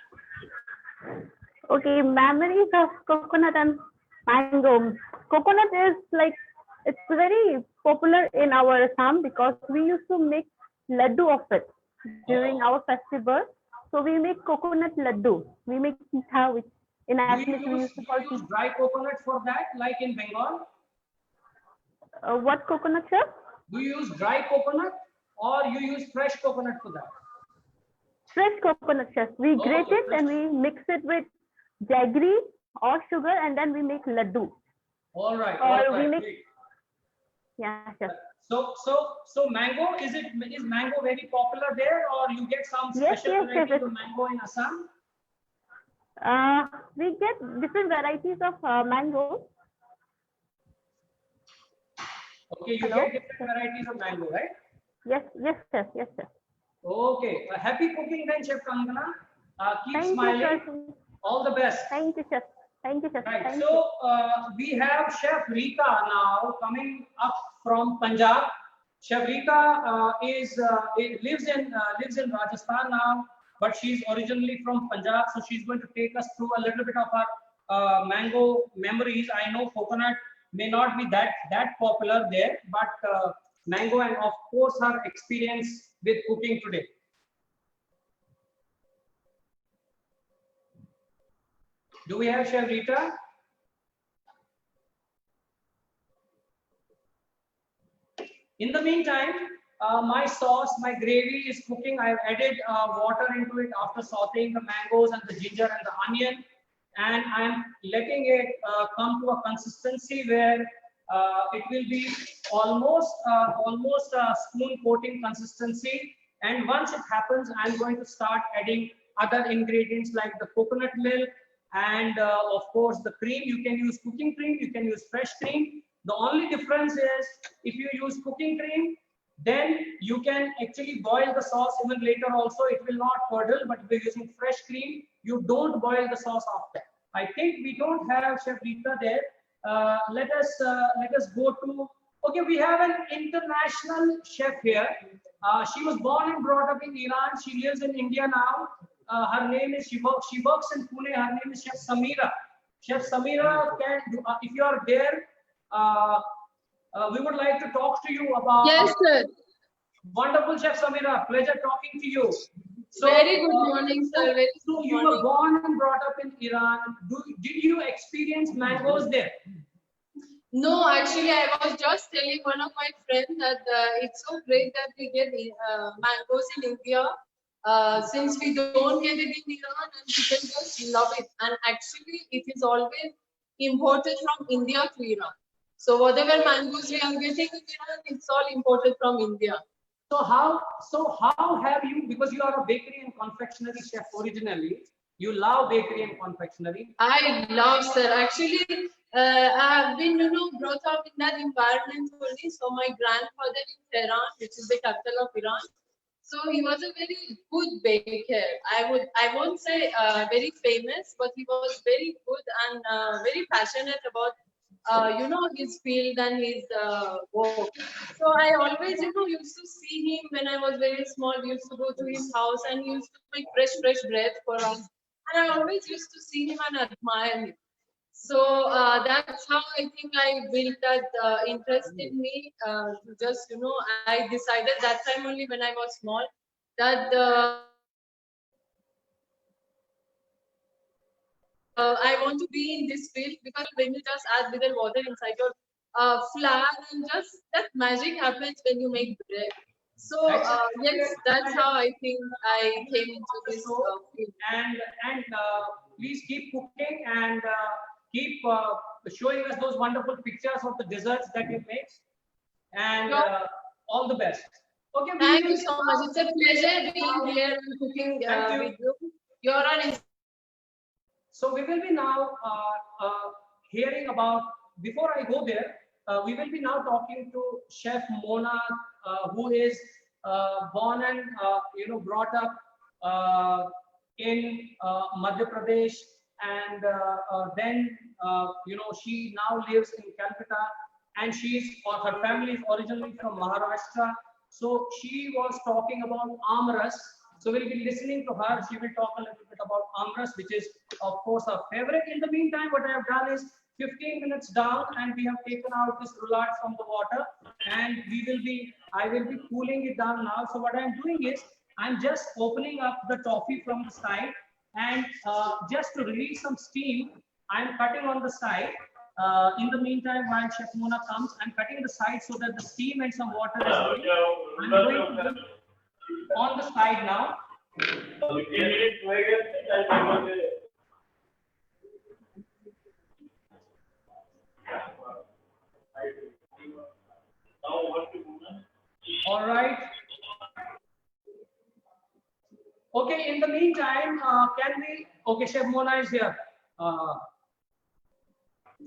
Okay, memories of coconut and mango. Coconut is it's very popular in our Assam because we used to make laddu of it during our festival. So we make coconut laddu. We make pitha, which in Assamese we used to call use dry coconut for that, like in Bengal? What coconut, sir? Do you use dry coconut or you use fresh coconut for that? Fresh coconut, sir. We grate it and we mix it with jaggery or sugar, and then we make laddu. All right. We make, yeah, sir. So mango, is mango very popular there, or you get some special varieties of mango in Assam? We get different varieties of mango. Okay, you get different varieties of mango, right? Yes, sir. Yes, sir. Okay, happy cooking then, Chef Kangana. Keep Thank smiling. You, sir. All the best. Thank you, chef. Thank you, chef. Right. Thank So we have Chef Rita now coming up from Punjab. Chef Rita lives in Rajasthan now, but she's originally from Punjab, so she's going to take us through a little bit of her mango memories. I know coconut may not be that popular there, but mango and of course her experience with cooking today. Do we have Chef Rita? In the meantime, my sauce, my gravy is cooking. I've added water into it after sauteing the mangoes and the ginger and the onion, and I'm letting it come to a consistency where it will be almost a spoon coating consistency. And once it happens, I'm going to start adding other ingredients like the coconut milk and of course the cream. You can use cooking cream, you can use fresh cream. The only difference is if you use cooking cream, then you can actually boil the sauce even later also. It will not curdle, but if you're using fresh cream, you don't boil the sauce after. I think we don't have Chef Rita there. Let us go to, okay, we have an international chef here. She was born and brought up in Iran. She lives in India now. Her name is, she works in Pune. Her name is Chef Samira. Chef Samira, if you are there, we would like to talk to you about. Yes, sir. Wonderful, Chef Samira. Pleasure talking to you. So, very good morning, sir. Very so good you morning. were born and brought up in Iran. Did you experience mangoes there? No, actually, I was just telling one of my friends that it's so great that we get mangoes in India. Since we don't get it in Iran, and we can just love it. And actually, it is always imported from India to Iran. So whatever mangoes we are getting in Iran, it's all imported from India. So how have you, because you are a bakery and confectionery chef originally, you love bakery and confectionery. I love, sir. Actually, I have been, brought up in that environment only. So my grandfather in Tehran, which is the capital of Iran, so he was a very good baker. I won't say very famous, but he was very good and very passionate about his field and his work. So I always, used to see him when I was very small. We used to go to his house and he used to make fresh bread for us. And I always used to see him and admire him. So that's how I think I built that interest in me. To just, I decided that time only when I was small that I want to be in this field, because when you just add little water inside your flour and just that magic happens when you make bread. So yes, that's how I think I came into this field. And please keep cooking and keep showing us those wonderful pictures of the desserts that you make. And all the best. Okay. Thank you so much. It's a pleasure being here and cooking with you. You're an. So we will be now hearing about, before I go there, we will be now talking to Chef Mona, who is born and brought up in Madhya Pradesh, and then she now lives in Calcutta, and her family is originally from Maharashtra. So she was talking about Amras. So we'll be listening to her. She will talk a little bit about Amras, which is of course our favorite. In the meantime, what I have done is 15 minutes down, and we have taken out this roulade from the water, and I will be cooling it down now. So what I'm doing is I'm just opening up the toffee from the side, and just to release some steam, I'm cutting on the side. In the meantime, while Chef Mona comes, I'm cutting the side so that the steam and some water is going. I'm going to do on the side now. All right. Okay, in the meantime, okay, Chef Mona is here.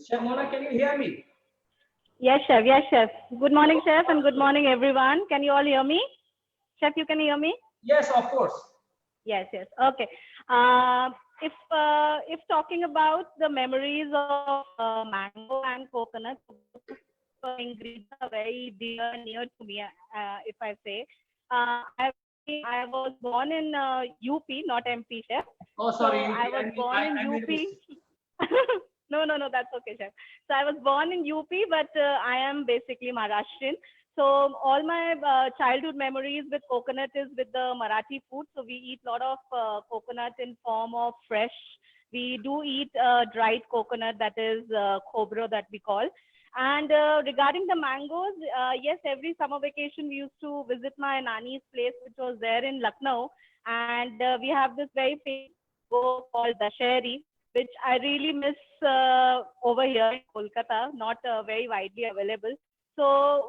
Chef Mona, can you hear me? Yes, Chef. Yes, Chef. Good morning, Chef, and good morning, everyone. Can you all hear me? Chef, you can hear me? Yes, of course. Yes, yes. Okay. If talking about the memories of mango and coconut, ingredients are very dear and near to me. If I say, I was born in UP, not MP, Chef. Oh, sorry. So I was born in UP. No, that's okay, Chef. So I was born in UP, but I am basically Maharashtrian. So all my childhood memories with coconut is with the Marathi food. So we eat a lot of coconut in form of fresh. We do eat dried coconut, that is khobra that we call. And regarding the mangoes, yes, every summer vacation we used to visit my nanny's place, which was there in Lucknow. And we have this very famous mango called Dasheri, which I really miss over here in Kolkata, not very widely available. So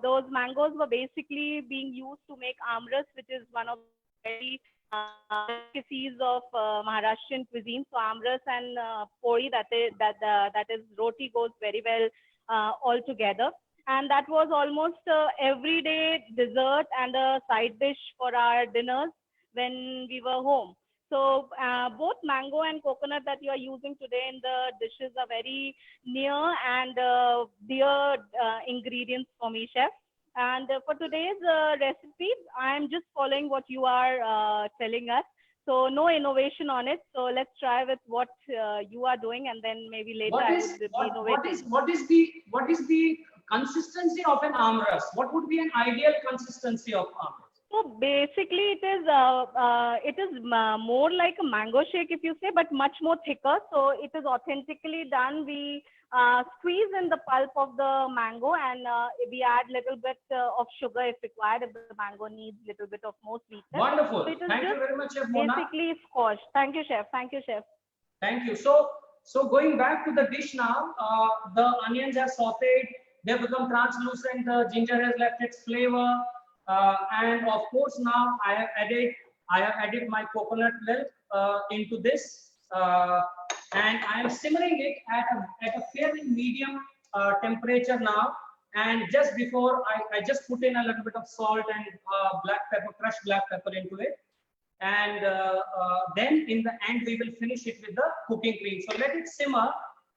those mangoes were basically being used to make amras, which is one of the very delicacies of Maharashtrian cuisine. So amras and pori, that is roti, goes very well all together. And that was almost everyday dessert and a side dish for our dinners when we were home. So both mango and coconut that you are using today in the dishes are very near and dear ingredients for me, chef. And for today's recipe, I am just following what you are telling us. So no innovation on it. So let's try with what you are doing, and then maybe later I would be innovating. What is the consistency of an amras? What would be an ideal consistency of amras? So basically, it is more like a mango shake, if you say, but much more thicker. So it is authentically done. We squeeze in the pulp of the mango, and we add little bit of sugar if required, if the mango needs little bit of more sweetness. Wonderful. So it is Thank you just very much, Chef Mona. basically squash. Thank you, chef. Thank you, chef. Thank you. So going back to the dish now, the onions are sauteed. They've become translucent. The ginger has left its flavor. And of course, now I have added my coconut milk into this, and I am simmering it at a fairly medium temperature now. And just before, I just put in a little bit of salt and black pepper, crushed black pepper into it. And then in the end, we will finish it with the cooking cream. So let it simmer.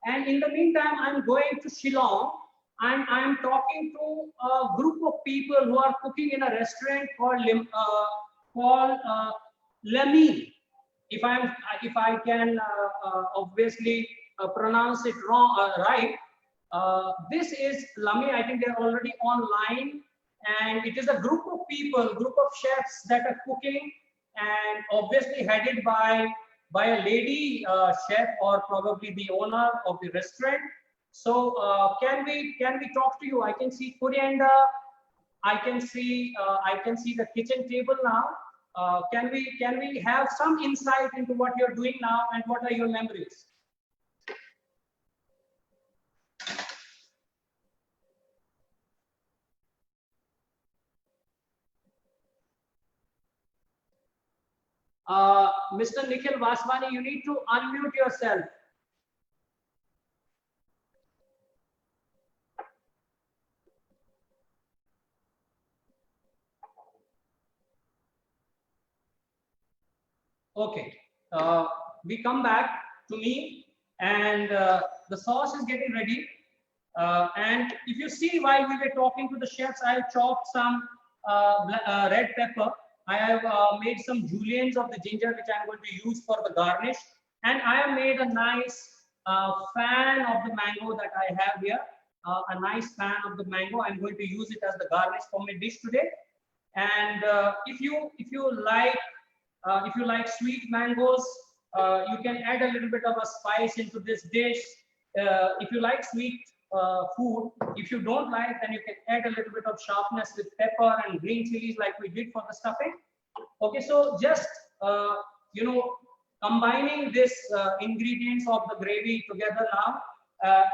And in the meantime, I'm going to Shillong. And I'm talking to a group of people who are cooking in a restaurant called Lami. If I can obviously pronounce it right. This is Lami. I think they're already online, and it is a group of people, group of chefs that are cooking, and obviously headed by a lady chef, or probably the owner of the restaurant. So can we talk to you? I can see coriander. I can see the kitchen table now. Can we have some insight into what you're doing now, and what are your memories? Mr. Nikhil Vaswani, you need to unmute yourself. Okay, we come back to me, and the sauce is getting ready. And if you see, while we were talking to the chefs, I have chopped some red pepper. I have made some juliennes of the ginger, which I'm going to use for the garnish. And I have made a nice fan of the mango that I have here. A nice fan of the mango. I'm going to use it as the garnish for my dish today. And if you like sweet mangoes, you can add a little bit of a spice into this dish. If you like sweet food, if you don't like, then you can add a little bit of sharpness with pepper and green chilies like we did for the stuffing. Okay, so just combining this ingredients of the gravy together now.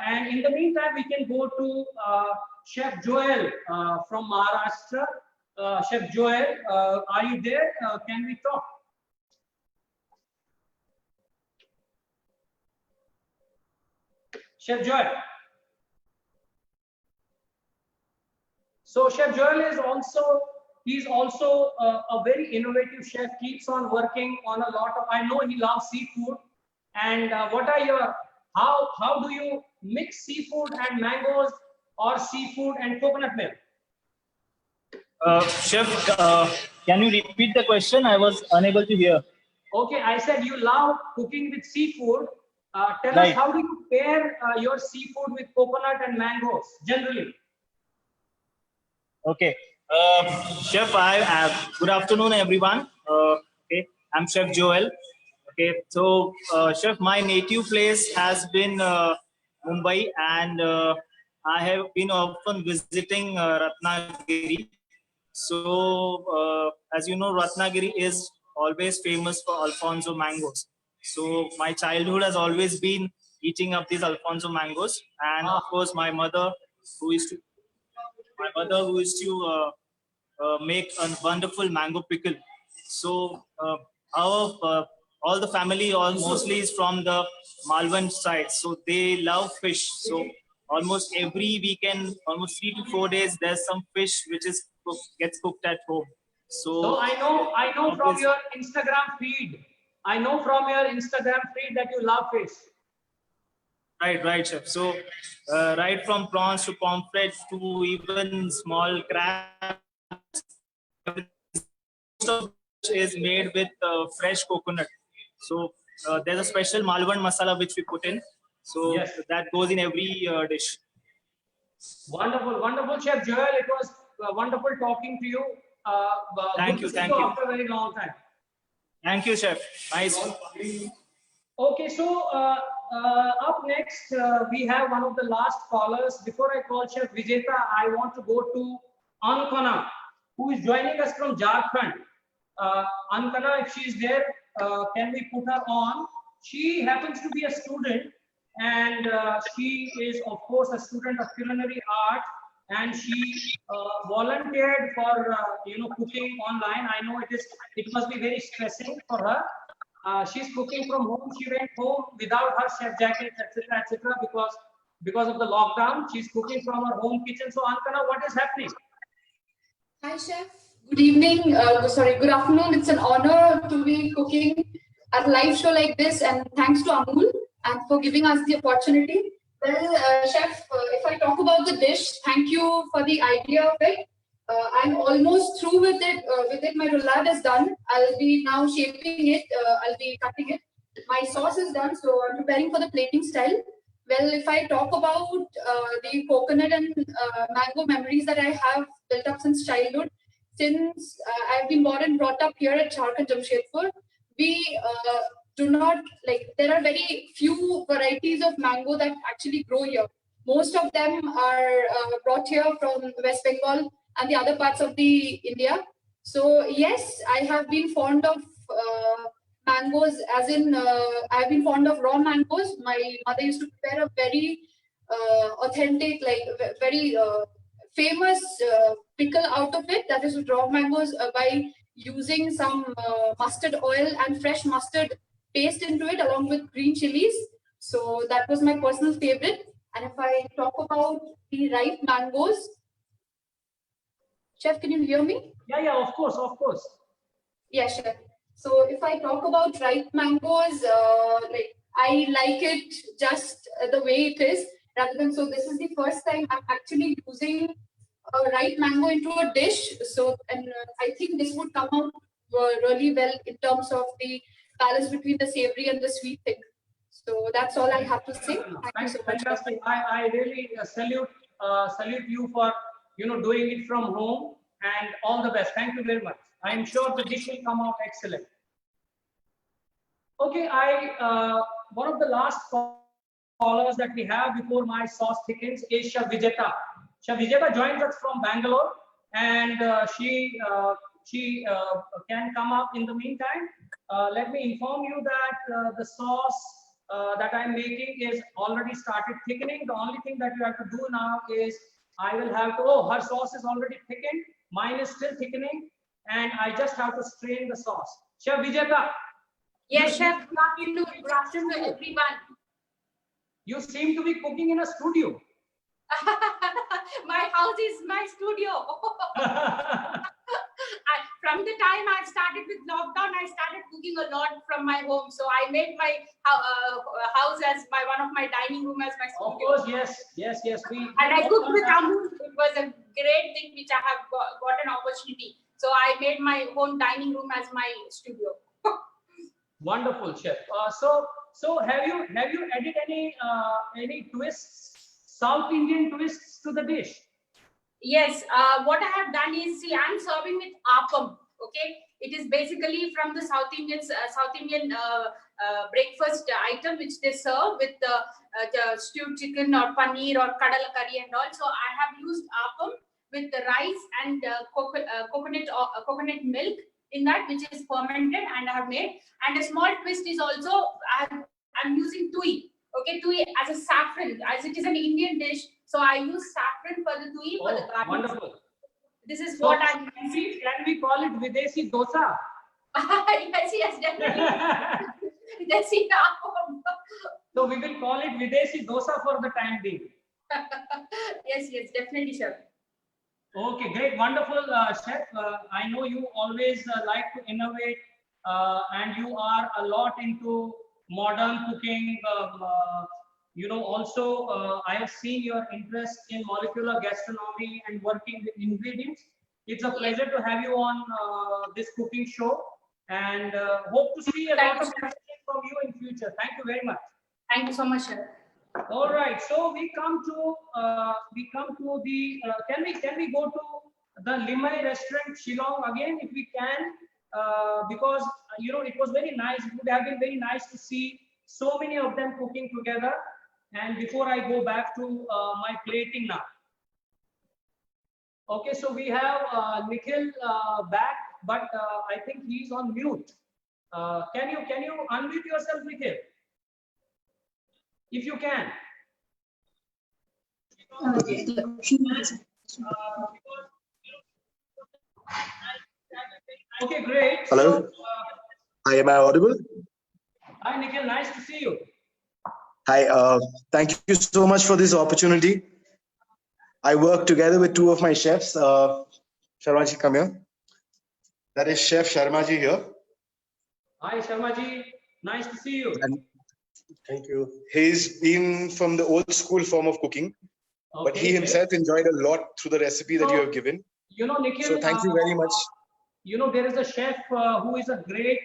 And in the meantime, we can go to Chef Joel from Maharashtra. Chef Joel, are you there? Can we talk? Chef Joel. So Chef Joel is also a very innovative chef. Keeps on working on a lot of. I know he loves seafood. And what are your how do you mix seafood and mangoes, or seafood and coconut milk? Chef, can you repeat the question? I was unable to hear. Okay, I said you love cooking with seafood. Tell Right. us, how do you pair your seafood with coconut and mangoes generally? Okay. Chef, good afternoon, everyone. Okay, I'm Chef Joel. Okay, so Chef, my native place has been Mumbai, and I have been often visiting Ratnagiri. So, as you know, Ratnagiri is always famous for Alfonso mangoes. So, my childhood has always been eating up these Alfonso mangoes, and of course, my mother, who used to make a wonderful mango pickle. So, all the family mostly is from the Malvan side, so they love fish. So almost every weekend, almost 3 to 4 days, there's some fish which is gets cooked at home. So I know from your Instagram feed. I know from your Instagram feed that you love fish. Right, chef. So, right from prawns to pomfrets to even small crabs, is made with fresh coconut. So, there's a special Malvan masala which we put in. So, Yes. that goes in every dish. Wonderful, wonderful, Chef Joel. It was wonderful talking to you. Thank Good you, to see thank you. after a very long time. Thank you, chef. Nice. Okay, so up next, we have one of the last callers. Before I call Chef Vijeta, I want to go to Ankana, who is joining us from Jharkhand. Ankana, if she is there, can we put her on? She happens to be a student, and she is, of course, a student of culinary art, and she volunteered for cooking online. I know it must be very stressing for her. She's cooking from home. She went home without her chef jacket, etc., because of the lockdown. She's cooking from her home kitchen. So Ankana, what is happening? Hi, chef. Good evening. Good afternoon. It's an honor to be cooking at a live show like this, and thanks to Amul and for giving us the opportunity. Well, chef, if I talk about the dish, thank you for the idea of it. I'm almost through with it. My roulade is done. I'll be now shaping it. I'll be cutting it. My sauce is done, so I'm preparing for the plating style. Well, if I talk about the coconut and mango memories that I have built up since childhood, since I've been born and brought up here at Jharkhand, Jamshedpur, we do not there are very few varieties of mango that actually grow here. Most of them are brought here from West Bengal and the other parts of the India. So yes, I have been fond of mangoes, as in I've been fond of raw mangoes. My mother used to prepare a very authentic, very famous pickle out of it, that is raw mangoes, by using some mustard oil and fresh mustard paste into it along with green chilies. So that was my personal favorite. And if I talk about the ripe mangoes, chef, can you hear me? Yeah, of course. Yeah, sure. So if I talk about ripe mangoes, I like it just the way it is, rather than, so this is the first time I'm actually using a ripe mango into a dish. So, and I think this would come out really well in terms of the balance between the savory and the sweet thing. So that's all I have to say. Thank you so much. Fantastic. I really salute you for doing it from home, and all the best. Thank you very much. I am sure the dish will come out excellent. Okay, one of the last callers that we have before my sauce thickens is Chef Vijeta. Chef Vijeta joins us from Bangalore, and she can come up in the meantime. Let me inform you that the sauce that I'm making is already started thickening. The only thing that you have to do now is I will have to, her sauce is already thickened. Mine is still thickening, and I just have to strain the sauce. Chef Vijeta. Yes, chef. Good afternoon, everyone. You seem to be cooking in a studio. My house is my studio. From the time I started with lockdown, I started cooking a lot from my home. So I made my house as one of my dining room as my studio. Of course, yes. And I cooked with Amul. It was a great thing which I have got an opportunity. So I made my home dining room as my studio. Wonderful, chef. So have you added any twists, South Indian twists to the dish? Yes, what I have done is, see, I'm serving with appam. Okay, it is basically from the South Indian breakfast item which they serve with the stewed chicken or paneer or kadal curry and all. So I have used appam with the rice and coconut milk in that, which is fermented, and I have made. And a small twist is also I'm using tui. Okay, tui as a saffron, as it is an Indian dish. So I use saffron for the tui for the garnish. Wonderful. This is So what I'm can we call it Videshi dosa? yes, definitely. Desi appam. So we will call it Videshi dosa for the time being. Yes, definitely, chef. Okay, great, wonderful, chef. I know you always like to innovate, and you are a lot into modern cooking. Also, I have seen your interest in molecular gastronomy and working with ingredients. It's a pleasure to have you on this cooking show, and hope to see a lot of questions from you in future. Thank you very much. Thank you so much, chef. All right, so we come to the can we go to the Limai restaurant Shillong again if we can, because it was very nice. It would have been very nice to see so many of them cooking together. And before I go back to my plating now. Okay, so we have Nikhil back, but I think he's on mute. Can you unmute yourself, Nikhil? If you can. Okay, great. Hello. So, Hi, am I audible? hi, Nikhil. Nice to see you. Hi, thank you so much for this opportunity. I work together with two of my chefs. Sharmaji, come here. That is Chef Sharmaji here. Hi, Sharmaji. Nice to see you. And thank you. He's been from the old school form of cooking, but he himself enjoyed a lot through the recipe that you have given. Nikhil. So thank you very much. There is a chef who is a great,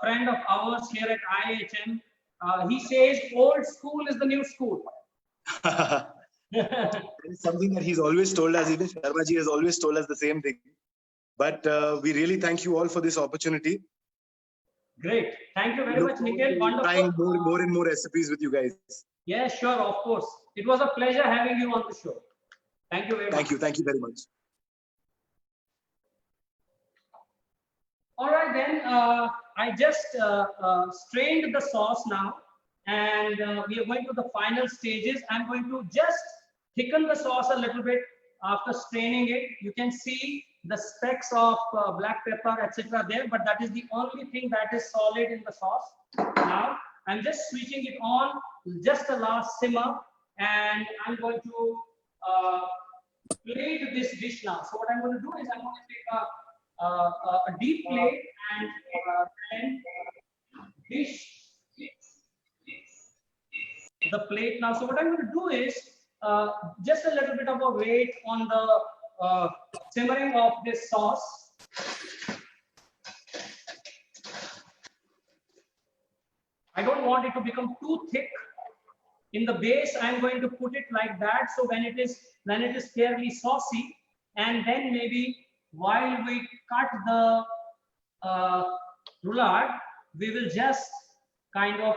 friend of ours here at IIHM. He says old school is the new school. That is something that he's always told us. Even Sharmaji has always told us the same thing. But we really thank you all for this opportunity. Great. Thank you very much, Nikhil. Wonderful. Trying more and more recipes with you guys. Yeah, sure, of course. It was a pleasure having you on the show. Thank you very much. Thank you very much. All right, then I just strained the sauce now, and we are going to the final stages. I'm going to just thicken the sauce a little bit after straining it. You can see the specks of black pepper, etc. there, but that is the only thing that is solid in the sauce. Now I'm just switching it on, just a last simmer, and I'm going to plate this dish now. So what I'm going to do is I'm going to take a deep plate and then dish the plate now. So what I'm going to do is just a little bit of a weight on the simmering of this sauce. I don't want it to become too thick. In the base, I'm going to put it like that. So when it is fairly saucy, and then maybe while we cut the roulade, we will just kind of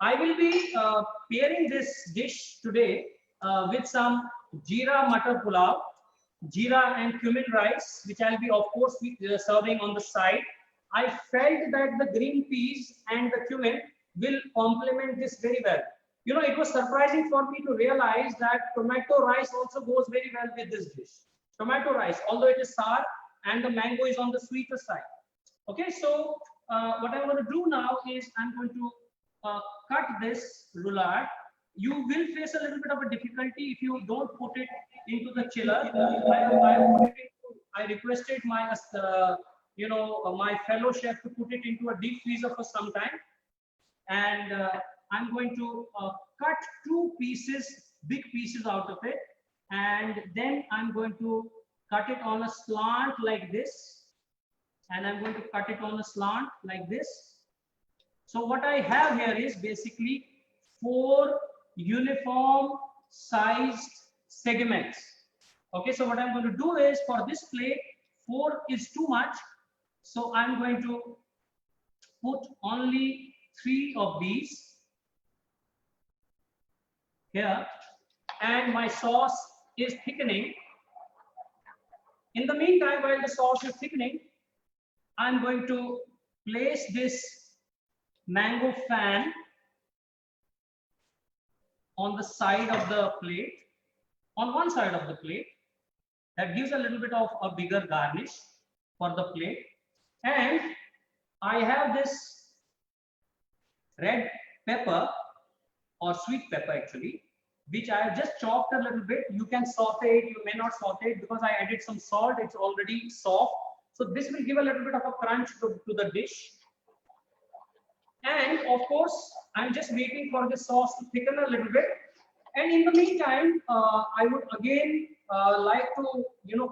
I will be pairing this dish today with some jeera matar pulao, jeera and cumin rice, which I'll be of course serving on the side. I felt that the green peas and the cumin will complement this very well. It was surprising for me to realize that tomato rice also goes very well with this dish. Tomato rice, although it is sour and the mango is on the sweeter side. Okay, so what I'm going to do now is I'm going to cut this roulade. You will face a little bit of a difficulty if you don't put it into the chiller. I requested my my fellow chef to put it into a deep freezer for some time, and I'm going to cut two pieces, big pieces out of it, and then I'm going to cut it on a slant like this, and I'm going to cut it on a slant like this. So what I have here is basically 4 uniform sized segments. Okay, so what I'm going to do is, for this plate, 4 is too much. So I'm going to put only 3 of these here, and my sauce is thickening. In the meantime, while the sauce is thickening, I'm going to place this mango fan on the side of the plate, on one side of the plate. That gives a little bit of a bigger garnish for the plate. And I have this red pepper or sweet pepper actually, which I have just chopped a little bit. You can saute it, you may not saute it because I added some salt, it's already soft. So this will give a little bit of a crunch to the dish. And of course, I'm just waiting for the sauce to thicken a little bit. And in the meantime, I would again like to,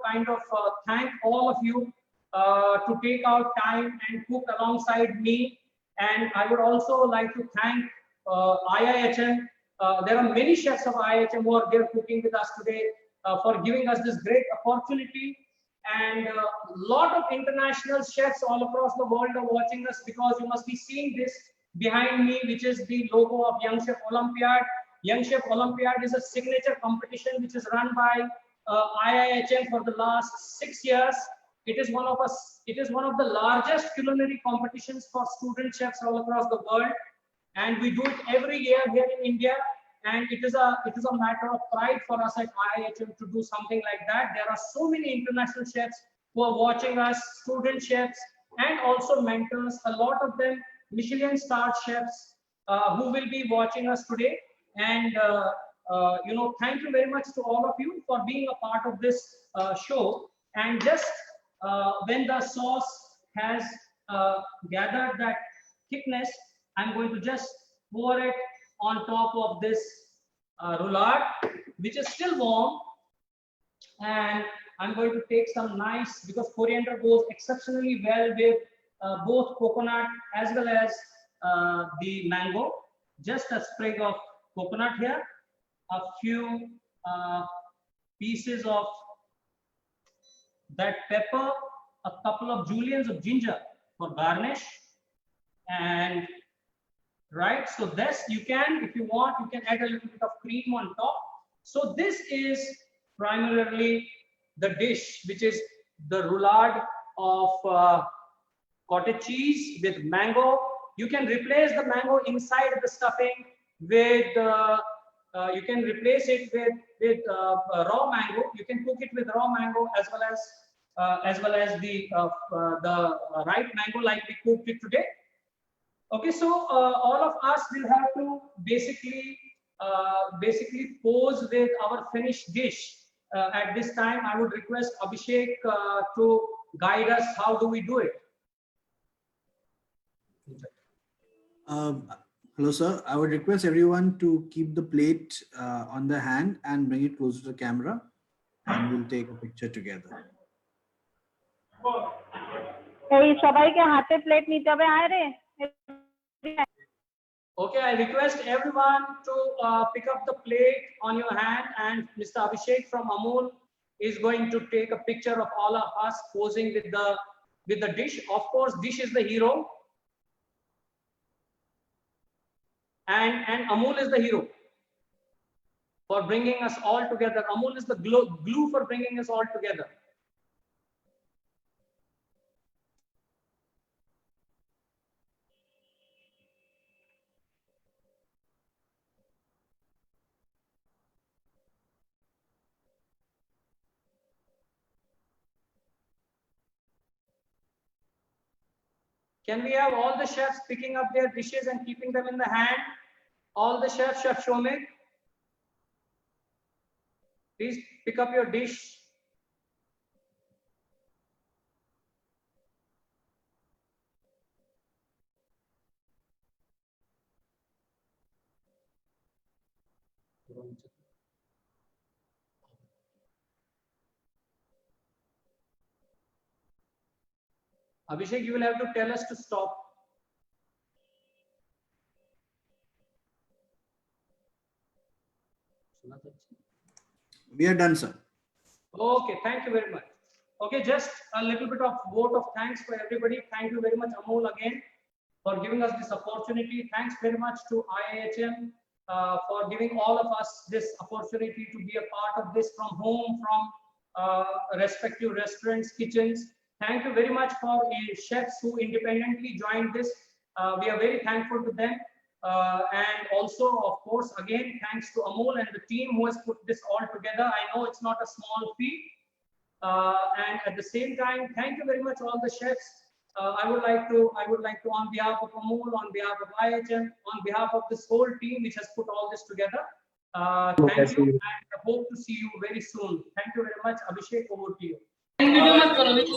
kind of thank all of you to take out time and cook alongside me. And I would also like to thank IIHM. There are many chefs of IIHM who are there cooking with us today for giving us this great opportunity. And a lot of international chefs all across the world are watching us, because you must be seeing this behind me, which is the logo of Young Chef Olympiad. Young Chef Olympiad is a signature competition which is run by IIHM for the last 6 years. It is one of the largest culinary competitions for student chefs all across the world, and we do it every year here in India. And it is a matter of pride for us at IIHM to do something like that. There are so many international chefs who are watching us, student chefs, and also mentors. A lot of them Michelin star chefs who will be watching us today. And thank you very much to all of you for being a part of this show. And just when the sauce has gathered that thickness, I'm going to just pour it on top of this roulade, which is still warm. And I'm going to take some nice, because coriander goes exceptionally well with both coconut as well as the mango. Just a sprig of coconut here, a few pieces of that pepper, a couple of juliennes of ginger for garnish. And right, so this you can, if you want, you can add a little bit of cream on top. So this is primarily the dish, which is the roulade of cottage cheese with mango. You can replace the mango inside the stuffing with you can replace it with raw mango. You can cook it with raw mango as well as the ripe mango like we cooked it today. Okay, so all of us will have to basically pose with our finished dish. At this time, I would request Abhishek to guide us. How do we do it? Hello, sir. I would request everyone to keep the plate on the hand and bring it closer to the camera, and we'll take a picture together. Hey, सबाई के हाथे plate नीचे पे आ रहे. Okay, I request everyone to pick up the plate on your hand, and Mr. Abhishek from Amul is going to take a picture of all of us posing with the dish. Of course, dish is the hero, and Amul is the hero for bringing us all together. Amul is the glue for bringing us all together. Can we have all the chefs picking up their dishes and keeping them in the hand? All the chefs, Chef Shomik, please pick up your dish. Abhishek, you will have to tell us to stop. We are done, sir. Okay, thank you very much. Okay, just a little bit of vote of thanks for everybody. Thank you very much, Amol, again. for giving us this opportunity. Thanks very much to IIHM for giving all of us this opportunity to be a part of this from home, from respective restaurants, kitchens. Thank you very much for chefs who independently joined this. We are very thankful to them. And also, of course, again, thanks to Amol and the team who has put this all together. I know it's not a small feat. And at the same time, thank you very much all the chefs. I would like to, on behalf of Amol, on behalf of IIHM, on behalf of this whole team which has put all this together, thank you, and I hope to see you very soon. Thank you very much. Abhishek, over to you. Thank you very much.